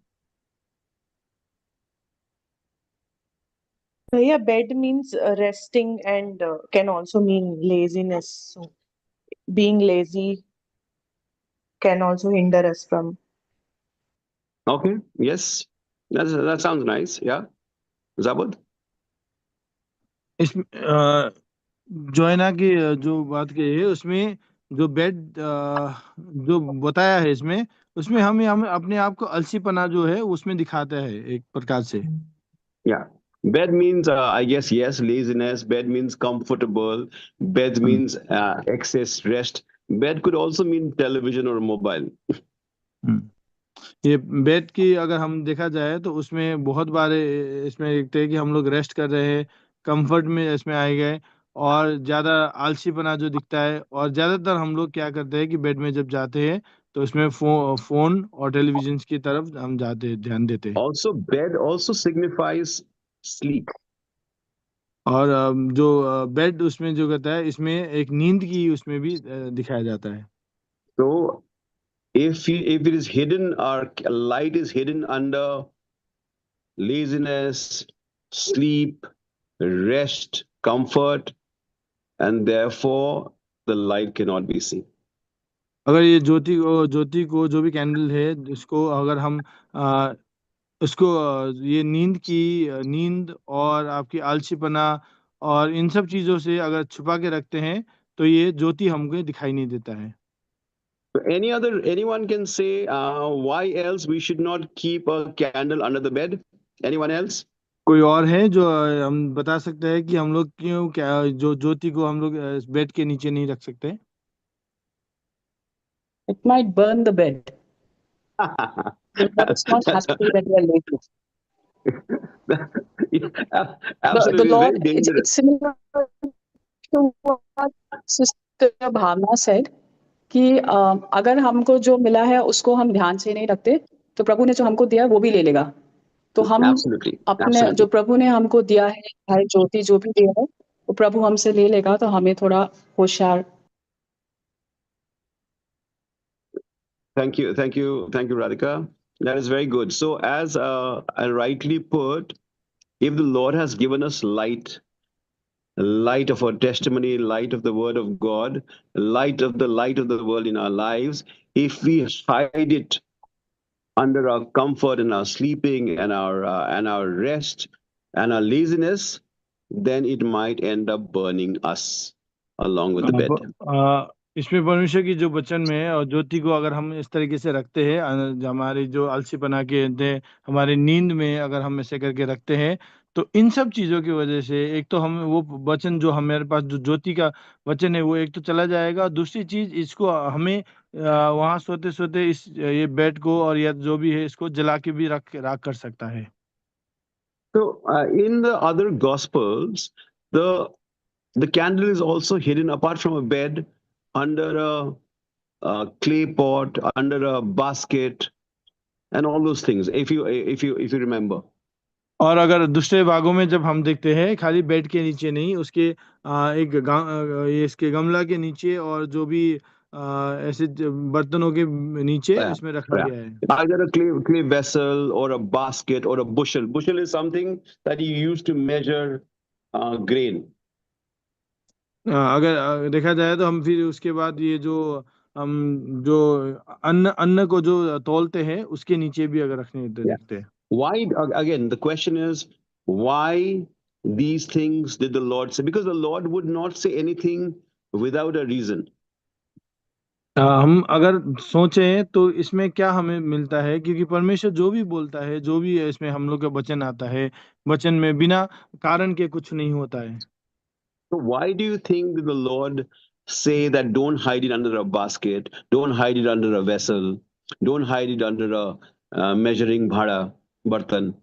Yeah, bed means resting and can also mean laziness. So being lazy can also hinder us from. Okay, yes. That sounds nice. Yeah. Zabud? इसमें जोयना की जो बात कही है उसमें जो बेड जो बताया है इसमें उसमें हम अपने आप को अलसीपना जो है उसमें दिखाता है एक प्रकार से। Yeah. Bed means, I guess, yes, laziness. Bed means comfortable. Bed means excess rest. Bed could also mean television or mobile. ये बेड की अगर हम देखा जाए तो उसमें बहुत बारे इसमें देखते हैं कि हम लोग रेस्ट कर रहे हैं, कंफर्ट में इसमें आए गए और ज्यादा आलसीपना जो दिखता है। और ज्यादातर हम लोग क्या करते हैं कि बेड में जब जाते हैं तो उसमें फोन और टेलीविजन की तरफ हम ध्यान देते हैं। Also, bed also signifies sleep. और जो बेड उसमें जो कहता है इसमें एक नींद की उसमें भी दिखाया जाता है। So, if it is hidden, our light is hidden under laziness, sleep, rest, comfort, and therefore the light cannot be seen. अगर ये ज्योति को जो भी कैंडल है इसको अगर हम उसको ये नींद और आपकी आलसीपना और इन सब चीजों से अगर छुपा के रखते हैं तो ये ज्योति हमको दिखाई नहीं देता है। So anyone can say why else we should not keep a candle under the bed? Anyone else? कोई और है जो हम बता सकते हैं कि हम लोग क्यों क्या जो ज्योति को हम लोग बेड के नीचे नहीं रख सकते? It might burn the bed. But it's not has to be that we are lazy. Absolutely, The Lord, very dangerous. it's similar to what Sister Bhavna said कि अगर हमको जो मिला है उसको हम ध्यान से नहीं रखते तो प्रभु ने जो हमको दिया वो भी ले लेगा। तो हम Absolutely, अपने absolutely. जो प्रभु ने हमको दिया है चाहे ज्योति जो भी दिया है वो प्रभु हमसे ले लेगा। तो हमें थोड़ा होशियार। Thank you, Radhika. That is very good. So, as I rightly put, if the Lord has given us light of our testimony, light of the Word of God, light of the world in our lives, if we hide it under our comfort and our sleeping and our rest and our laziness, then it might end up burning us along with the bed. इसमें परमेश्वर की जो वचन में है और ज्योति को अगर हम इस तरीके से रखते हैं हमारी जो आलसीपना के हमारे नींद में अगर हम ऐसे करके रखते हैं तो इन सब चीजों की वजह से एक तो हम वो वचन जो हमारे पास जो ज्योति का वचन है वो एक तो चला जाएगा। दूसरी चीज इसको हमें वहां सोते सोते इस ये बेड को और या जो भी है इसको जला के भी राख कर सकता है। So in the other gospels, the candle is also hidden apart from a bed under a clay pot, under a basket, and all those things. If you remember. और अगर दूसरे भागों में जब हम देखते हैं, खाली बेड के नीचे नहीं, उसके ये इसके गमला के नीचे और जो भी ऐसे बर्तनों के नीचे Yeah, इसमें रखा yeah. गया है। Either a clay vessel or a basket or a bushel. Bushel is something that you use to measure grain. अगर देखा जाए तो हम फिर उसके बाद ये जो हम जो अन्न अन्न को जो तौलते हैं उसके नीचे भी अगर रखने Yeah. देखते हैं। Why, again, the question is, why these things did the Lord say? Because the Lord would not say anything without a reason. हम अगर सोचें तो इसमें क्या हमें मिलता है, क्योंकि परमेश्वर जो भी बोलता है, जो भी इसमें हम लोग का वचन आता है, वचन में बिना कारण के कुछ नहीं होता है। So why do you think that the Lord say that don't hide it under a basket, don't hide it under a vessel, don't hide it under a measuring bhada, bartan?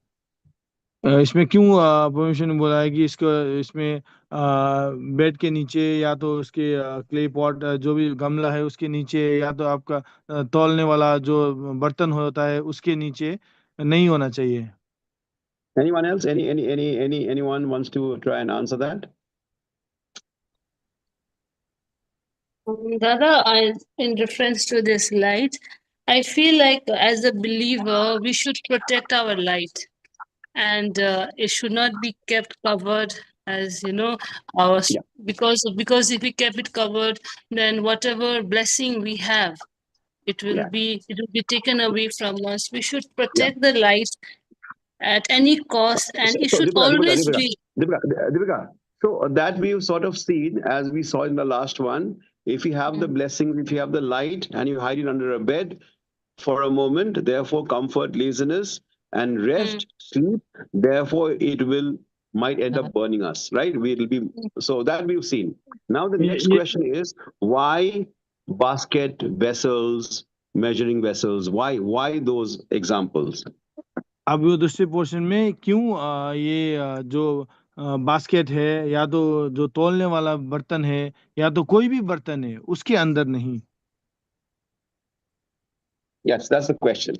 इसमें क्यों परमेश्वर ने बोला है कि इसको इसमें बेड के नीचे या तो उसके क्ले पॉट जो भी गमला है उसके नीचे या तो आपका तौलने वाला जो बर्तन होता है उसके नीचे नहीं होना चाहिए। Anyone else? Anyone wants to try and answer that? Dada, in reference to this light, I feel like as a believer, we should protect our light, and it should not be kept covered, as you know, Yeah. because if we kept it covered, then whatever blessing we have, it will Yeah. be taken away from us. We should Yeah. protect the light at any cost, and it should always be. Deepika. So that we've sort of seen, as we saw in the last one. If you have the blessing, if you have the light, and you hide it under a bed for a moment, therefore comfort, laziness, and rest, sleep. Therefore, it will might end up burning us, right? We will be so that we've seen. Now the next question is why basket vessels, measuring vessels? Why those examples? अब वो दूसरे portion में क्यों ये जो basket है या तो जो तौलने वाला बर्तन है या तो कोई भी बर्तन है उसके अंदर नहीं। Yes, that's the question.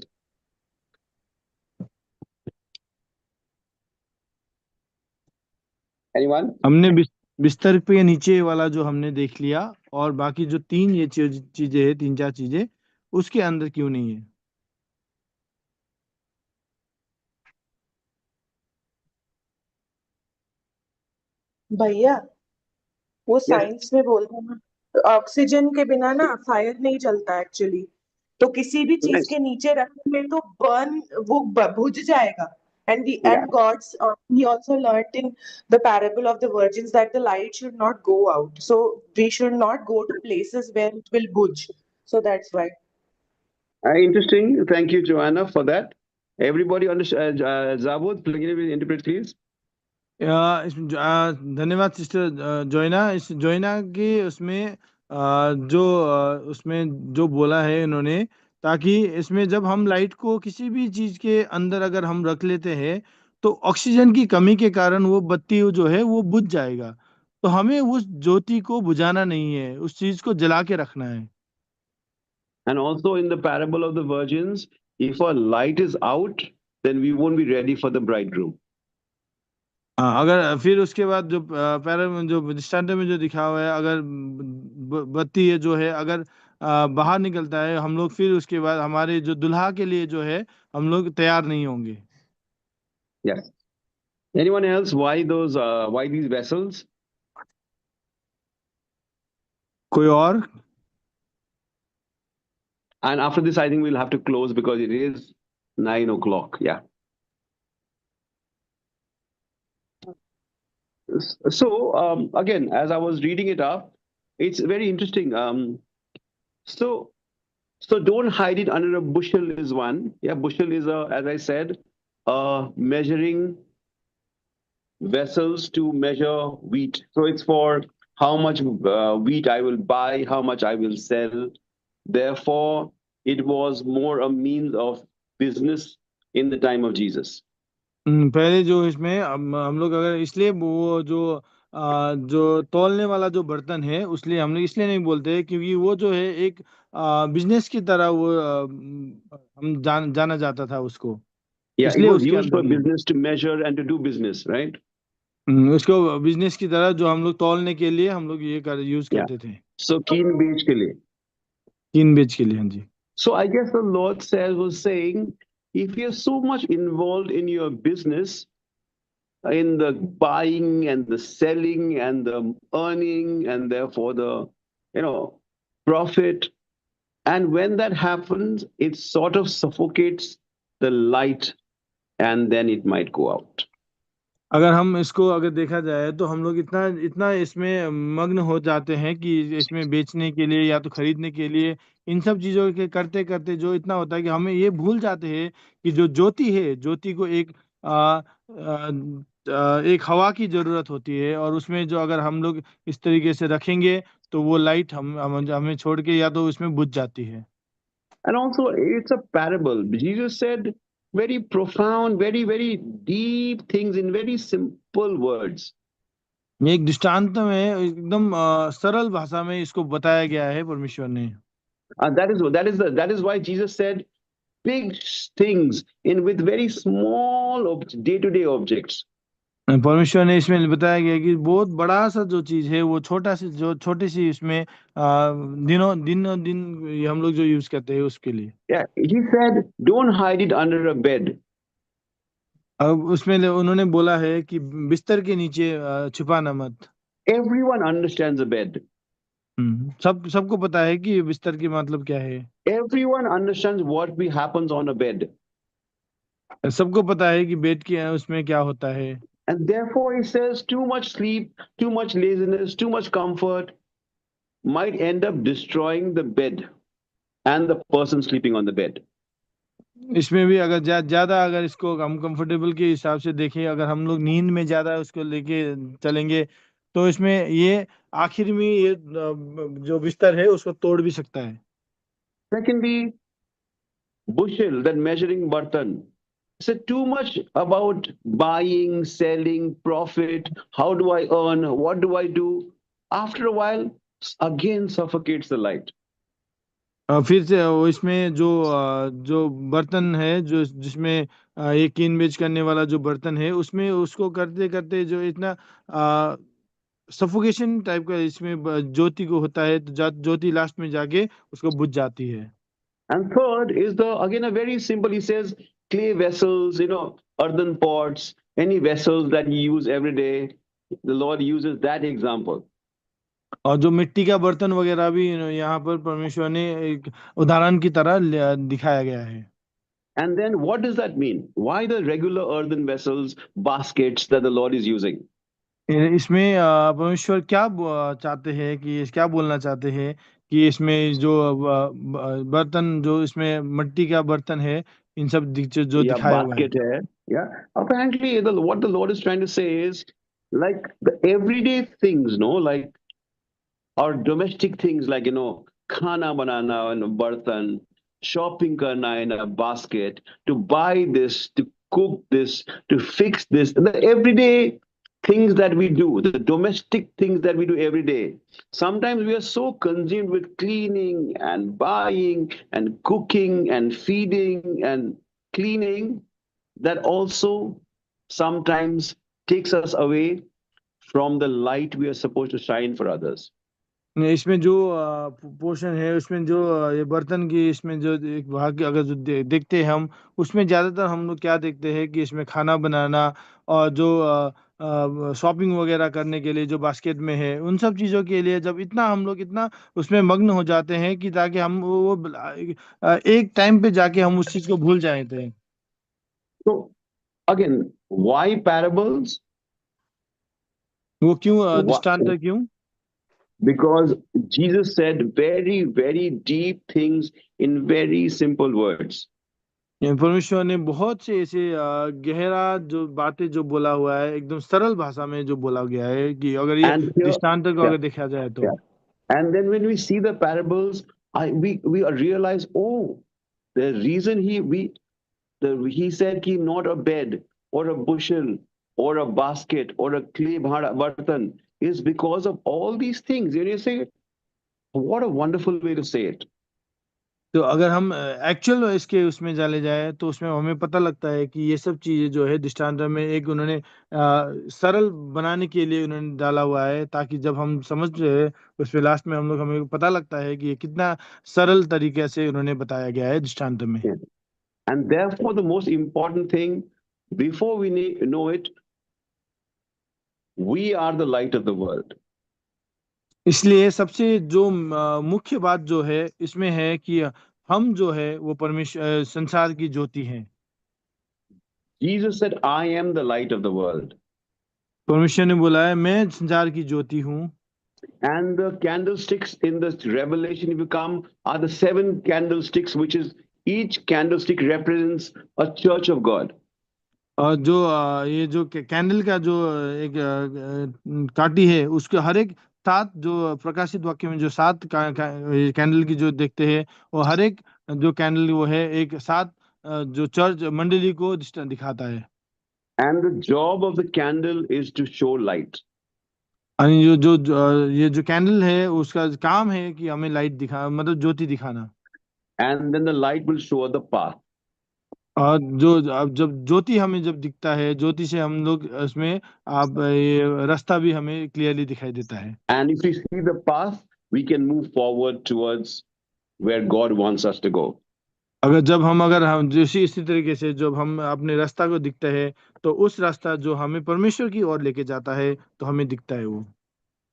Anyone? हमने बिस्तर पे नीचे वाला जो हमने देख लिया और बाकी जो तीन ये चीजें है, तीन चार चीजें उसके अंदर क्यों नहीं है? भैया वो Yes. साइंस में बोलते हैं ना, ऑक्सीजन के बिना ना फायर नहीं चलता एक्चुअली। तो किसी भी चीज Nice. के नीचे रखने तो वो बुझ जाएगा। And Yeah. God's he also learnt in the parable of the virgins that the light should not go out. So we should not go to places where it will budge. So that's why. Interesting. Thank you, Joanna, for that. Everybody understand? Zavod, interpret, please. धन्यवाद sister जोइना। इस जोइना के उसमें उसमें जो बोला है इन्होंने, ताकि इसमें जब हम लाइट को किसी भी चीज के अंदर अगर हम रख लेते हैं तो ऑक्सीजन की कमी के कारण वो बत्ती जो है वो बुझ जाएगा। तो हमें उस ज्योति को बुझाना नहीं है, उस चीज को जला के रखना है। And also in the parable of the virgins, if a light is out, then we won't be ready for the bridegroom. अगर फिर उसके बाद जो जो दृष्टांत में जो दिखा हुआ है, अगर बत्ती है जो है अगर बाहर निकलता है हम लोग, फिर उसके बाद हमारे जो दुल्हा के लिए जो है हम लोग तैयार नहीं होंगे। Yes. Anyone else? Why these vessels? कोई और? And after this, I think we'll have to close because it is 9 o'clock. Yeah. So again, as I was reading it up, it's very interesting. So don't hide it under a bushel is one. Yeah, bushel is as I said, measuring vessels to measure wheat. So it's for how much wheat I will buy, how much I will sell. Therefore, it was more a means of business in the time of Jesus. पहले जो इसमें हम लोग अगर इसलिए वो जो तौलने वाला जो बर्तन है उसलिए हम लोग इसलिए नहीं बोलते हैं क्योंकि वो जो है एक बिजनेस की तरह वो हम जाना जाता था उसको। Yeah, it इसलिए was उसके used for अंदर नहीं। business to measure and to do business, right? उसको बिजनेस की तरह जो हम लोग तौलने के लिए हम लोग ये यूज Yeah. करते थे, So कीन बेच के लिए. कीन बेच के लिए। हाँ जी। So I guess the Lord was saying, if you're so much involved in your business, in the buying and the selling and the earning and therefore the, profit, and when that happens, it sort of suffocates the light and then it might go out. अगर हम इसको अगर देखा जाए तो हम लोग इतना इतना इसमें मग्न हो जाते हैं कि इसमें बेचने के लिए या तो खरीदने के लिए इन सब चीजों के करते करते जो इतना होता है कि हमें ये भूल जाते हैं कि जो ज्योति है, ज्योति को एक हवा की जरूरत होती है, और उसमें जो अगर हम लोग इस तरीके से रखेंगे तो वो लाइट हमें छोड़ के या तो उसमें बुझ जाती है। And also, it's a parable. Jesus said very profound, very, very deep things in very simple words. ये एक दृष्टांत में एकदम सरल भाषा में इसको बताया गया है परमेश्वर ने। And that is why Jesus said big things in with very small day-to-day objects. परमेश्वर ने इसमें बताया गया कि बहुत बड़ा सा जो चीज है वो छोटी सी इसमें दिनों दिन ये हम लोग जो यूज करते हैं उसके लिए। Yeah, he said, don't hide it under a bed. अब उसमें उन्होंने बोला है कि बिस्तर के नीचे छुपाना मत। Everyone understands a bed. सबको पता है कि बिस्तर की मतलब क्या है। Everyone understands what happens on a bed. सबको पता है कि बेड के उसमें क्या होता है। And therefore he says too much sleep, too much laziness, too much comfort might end up destroying the bed and the person sleeping on the bed. इसमें भी अगर ज्यादा अगर इसको हम कंफर्टेबल के हिसाब से देखें, अगर हम लोग नींद में ज्यादा उसको लेके चलेंगे तो इसमें ये आखिर में ये जो बिस्तर है उसको तोड़ भी सकता है। Secondly, bushel, that measuring bartan. So too much about buying, selling, profit, how do I earn, what do I do? After a while, again suffocates the light. फिर से इसमें जो बर्तन है जो जिसमें ये कीन बेच करने वाला जो बर्तन है उसमें उसको करते करते जो इतना सफोकेशन टाइप का इसमें ज्योति को होता है तो ज्योति लास्ट में जाके उसको बुझ जाती है। And third is again a very simple, he says, clay vessels, earthen pots, any vessels that you use every day. The Lord uses that example. और जो मिट्टी का बर्तन वगैरह भी यहाँ पर परमेश्वर ने एक उदाहरण की तरह दिखाया गया है। And then what does that mean? Why the regular earthen vessels, baskets that the Lord is using? इसमें परमेश्वर क्या चाहते हैं कि क्या बोलना चाहते हैं कि इसमें जो बर्तन जो इसमें मिट्टी का बर्तन है इन सब जो दिखाया हुआ है। basket hai. Yeah. Apparently, what the Lord is trying to say is like the everyday things, like our domestic things, like, khana banana in a bartan, shopping karna in a basket, to buy this, to cook this, to fix this, the everyday things that we do, the domestic things that we do every day. Sometimes we are so consumed with cleaning and buying and cooking and feeding and cleaning that also sometimes takes us away from the light we are supposed to shine for others. इसमें जो portion है उसमें जो ये बर्तन की इसमें जो एक भाग अगर जो देखते हैं हम उसमें ज्यादातर हम लोग क्या देखते हैं कि इसमें खाना बनाना और जो शॉपिंग वगैरह करने के लिए जो बास्केट में है उन सब चीजों के लिए जब इतना हम लोग इतना उसमें मग्न हो जाते हैं कि ताकि हम वो एक टाइम पे जाके हम उस चीज को भूल जाते हैं। So again, why parables? वो क्यों दृष्टांत क्यों? Because Jesus said very, very deep things in very simple words. परमेश्वर ने बहुत से ऐसे गहरा जो बातें जो बोला हुआ है एकदम सरल भाषा में जो बोला गया है कि अगर ये दृष्टांत को अगर देखा जाए तो। And then when we see the parables, we realize, the reason he said he not a bed or a bushel or a basket or a clay bartan is because of all these things. And you say, what a wonderful way to say it. तो अगर हम actual इसके उसमें चले जाए तो उसमें हमें पता लगता है कि ये सब चीजें जो है दृष्टांत में एक उन्होंने सरल बनाने के लिए उन्होंने डाला हुआ है, ताकि जब हम समझ उसमें लास्ट में हमें पता लगता है कि ये कितना सरल तरीके से उन्होंने बताया गया है दृष्टांत में। Yeah. And therefore, the most important thing, before we know it, we are the light of the world. इसलिए सबसे जो मुख्य बात जो है इसमें है कि हम जो है वो परमेश्वर संसार की ज्योति हैं। Jesus said, I am the light of the world. परमेश्वर ने बोला है मैं संसार की ज्योति हूँ। And the candlesticks in the Revelation, if you come, are the 7 candlesticks, which is each candlestick represents a church of God. और जो ये जो कैंडल का जो एक काटी है उसके हर एक 7 जो प्रकाशित वाक्य में जो 7 कैंडल की जो देखते हैं, वो हर एक जो कैंडल वो है एक 7 जो चर्च मंडली को दिखाता है। And the job of the candle is to show light. और ये जो कैंडल है उसका काम है कि हमें लाइट दिखा, मतलब ज्योति दिखाना। And then the light will show the path. और अब जब ज्योति हमें जब दिखता है, ज्योति से हम लोग उसमें आप ये रास्ता भी हमें क्लियरली दिखाई देता है। And if we see the path, we can move forward towards where God wants us to go. अगर हम जैसे इसी तरीके से जब हम अपने रास्ता को दिखते हैं तो उस रास्ता जो हमें परमेश्वर की ओर लेके जाता है तो हमें दिखता है वो।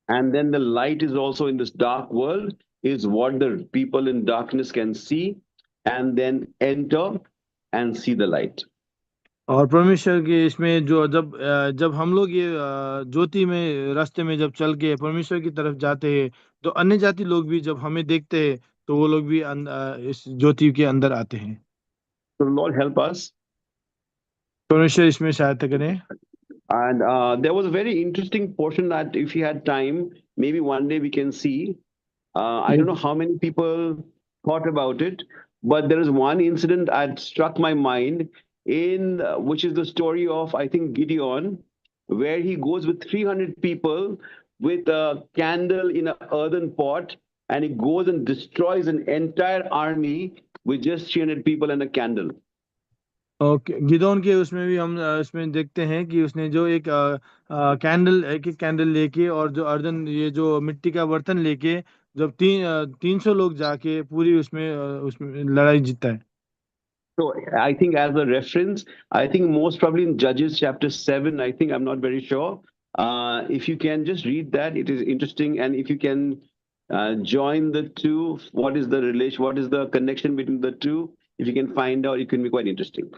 And then the light is also in this dark world, is what the people in darkness can see and then enter and see the light. और परमेश्वर के इसमें जो जब हम लोग ये ज्योति में रास्ते में जब चल के परमेश्वर की तरफ जाते हैं तो अन्य जाति लोग भी जब हमें देखते हैं तो वो लोग भी इस ज्योति के अंदर आते हैं। So Lord help us. परमेश्वर इसमें सहायता करें। And there was a very interesting portion that if you had time, maybe one day we can see. I don't know how many people thought about it, but there is one incident that struck my mind in which is the story of, I think, Gideon, where he goes with 300 people with a candle in an earthen pot, and he goes and destroys an entire army with just 300 people and a candle. Okay, Gideon के उसमें भी हम इसमें देखते हैं कि उसने जो एक एक कैंडल लेके और जो अर्धन ये जो मिट्टी का बर्तन लेके जब 300 लोग जाके पूरी उसमें लड़ाई जीतता है। So I think as a reference, I think most probably in Judges chapter 7, I think, I'm not very sure. If you can just read that, it is interesting. And if you can join the two, what is the relation, what is the connection between the two? If you can find out, it can be quite interesting.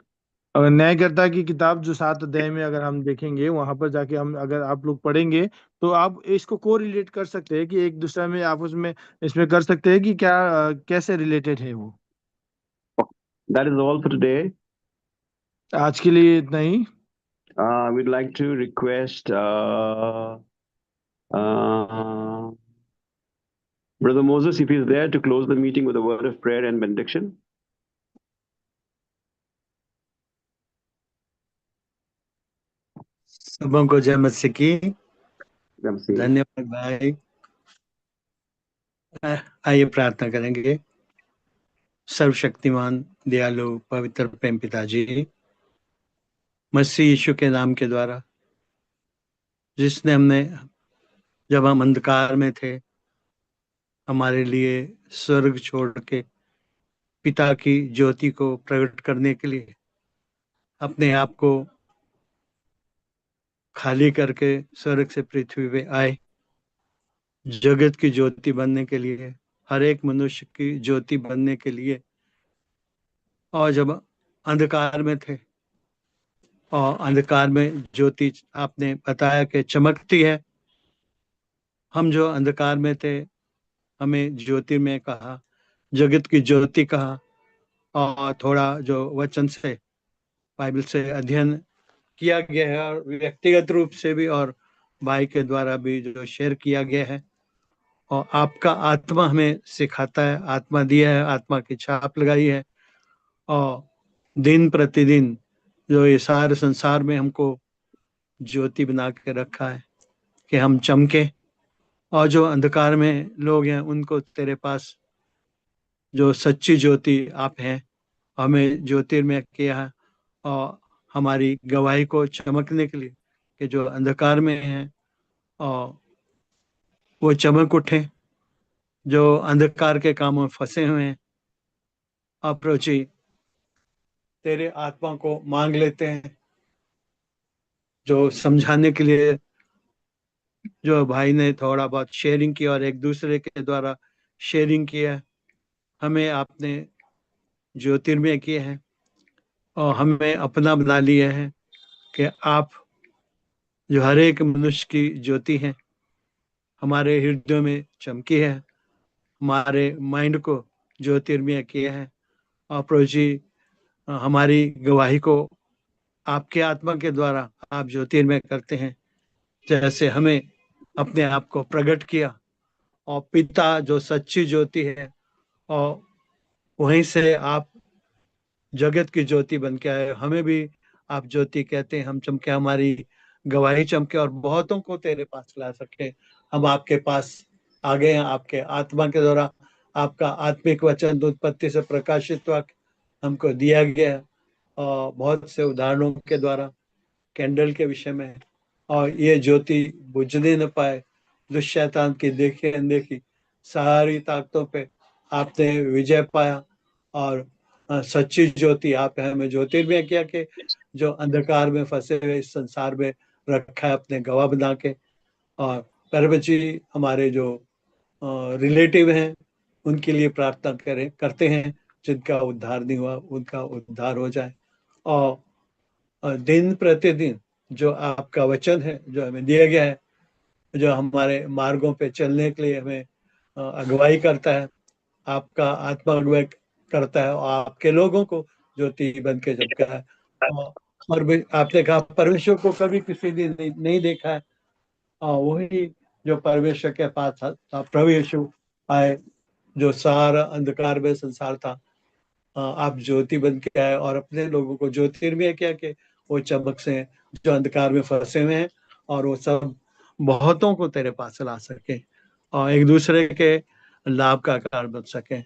अगर न्यायकर्ता की किताब जो 7 अध्याय में अगर हम देखेंगे वहां पर जाके हम अगर आप लोग पढ़ेंगे तो आप इसको को रिलेट कर सकते हैं कि एक दूसरे में आप उसमें इसमें कर सकते हैं कि क्या कैसे रिलेटेड है वो। That is all for today. आज के लिए इतना ही। We'd like to request Brother Moses, if he is there, to close the meeting with a word of prayer and benediction. सबों को जय मसीह की। जय मसीह। धन्यवाद भाई। आइए प्रार्थना करेंगे। सर्वशक्तिमान दयालु पवित्र प्रेम पिताजी, मसीह यीशु के नाम के द्वारा जिसने जब हम अंधकार में थे हमारे लिए स्वर्ग छोड़ के पिता की ज्योति को प्रकट करने के लिए अपने आप को खाली करके स्वर्ग से पृथ्वी पे आए, जगत की ज्योति बनने के लिए, हर एक मनुष्य की ज्योति बनने के लिए। और जब अंधकार में थे और अंधकार में ज्योति आपने बताया कि चमकती है, हम जो अंधकार में थे हमें ज्योति में कहा, जगत की ज्योति कहा। और थोड़ा जो वचन से बाइबल से अध्ययन किया गया है और व्यक्तिगत रूप से भी और भाई के द्वारा भी जो शेयर किया गया है, और आपका आत्मा हमें सिखाता है, आत्मा दिया है, आत्मा की छाप लगाई है। और दिन प्रतिदिन जो ये सारे संसार में हमको ज्योति बना के रखा है कि हम चमके, और जो अंधकार में लोग हैं उनको तेरे पास जो सच्ची ज्योति आप हैं, हमें ज्योतिर्मय किया और हमारी गवाही को चमकने के लिए कि जो अंधकार में हैं और वो चमक उठे, जो अंधकार के कामों में फंसे हुए हैं। आप प्रभु जी तेरे आत्मा को मांग लेते हैं, जो समझाने के लिए जो भाई ने थोड़ा बहुत शेयरिंग किया और एक दूसरे के द्वारा शेयरिंग किया, हमें आपने ज्योतिर्मय किए हैं और हमें अपना बना लिया है कि आप जो हर एक मनुष्य की ज्योति हैं, हमारे हृदय में चमकी है, हमारे माइंड को ज्योतिर्मय किया है। और प्रभु जी हमारी गवाही को आपके आत्मा के द्वारा आप ज्योतिर्मय करते हैं, जैसे हमें अपने आप को प्रकट किया और पिता जो सच्ची ज्योति है और वहीं से आप जगत की ज्योति बन के आए, हमें भी आप ज्योति कहते हैं। हम चमके, हमारी गवाही चमके और बहुतों को तेरे पास ला सके। हम आपके पास आ गए हैं, आपके आत्मा के द्वारा आपका आत्मिक वचन उत्पत्ति से प्रकाशित वाक्य हमको दिया गया और बहुत से उदाहरणों के द्वारा कैंडल के विषय में, और ये ज्योति बुझने न पाए। दुष्शैतान की देखी अनदेखी सारी ताकतों पे आपने विजय पाया और सच्ची ज्योति आप हमें ज्योतिर्मय किया कि जो अंधकार में फंसे हुए इस संसार में रखा है अपने गवाह बना के। और परम जी हमारे जो रिलेटिव हैं उनके लिए प्रार्थना करते हैं, जिनका उद्धार नहीं हुआ उनका उद्धार हो जाए। और दिन प्रतिदिन जो आपका वचन है जो हमें दिया गया है, जो हमारे मार्गों पे चलने के लिए हमें अगुवाई करता है, आपका आत्मा अगुवाई करता है और आपके लोगों को ज्योति बन के चमका है। और भी आपने कहा परमेश्वर को कभी किसी दिन नहीं देखा है, और वही जो परमेश्वर के पास था प्रभु यीशु आए, जो सारा अंधकार में संसार था, आप ज्योति बन के आए और अपने लोगों को ज्योतिर्मय किया कि वो चमक से जो अंधकार में फंसे हुए हैं और वो सब बहुतों को तेरे पास ला सके और एक दूसरे के लाभ का कारण बन सके।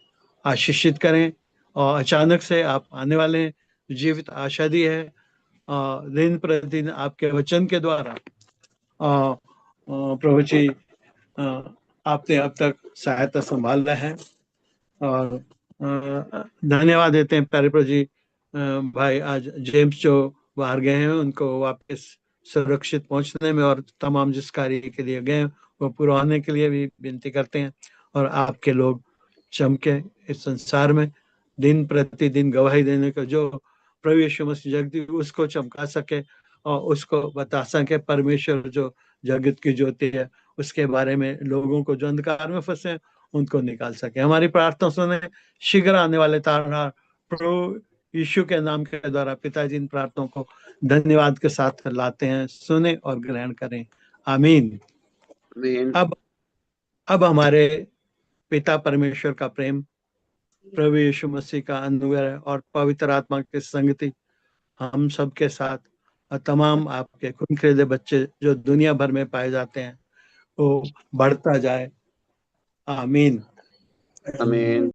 आशीषित करें और अचानक से आप आने वाले हैं, जीवित आशा दी है दिन प्रतिदिन आपके वचन के द्वारा। प्रभु जी आपने अब तक सहायता संभाला है और धन्यवाद देते हैं प्यारे प्रभु जी। भाई आज जेम्स जो बाहर गए हैं उनको वापस सुरक्षित पहुंचने में और तमाम जिस कार्य के लिए गए वो पूरा होने के लिए भी विनती करते हैं। और आपके लोग चमके इस संसार में दिन प्रतिदिन गवाही देने का जो प्रभु यीशु मसीह जगत उसको चमका सके और उसको बता सके परमेश्वर जो जगत की ज्योति है उसके बारे में लोगों को जो अंधकार में फंसे उनको निकाल सके। हमारी प्रार्थना सुने, शीघ्र आने वाले तारनहार प्रभु यीशु के नाम के द्वारा पिताजी इन प्रार्थनाओं को धन्यवाद के साथ लाते हैं, सुने और ग्रहण करें। आमीन। अब हमारे पिता परमेश्वर का प्रेम, प्रभु यीशु मसीह का अनुग्रह और पवित्र आत्मा की संगति हम सब के साथ और तमाम आपके खून खरीदे बच्चे जो दुनिया भर में पाए जाते हैं वो बढ़ता जाए। आमीन। आमीन।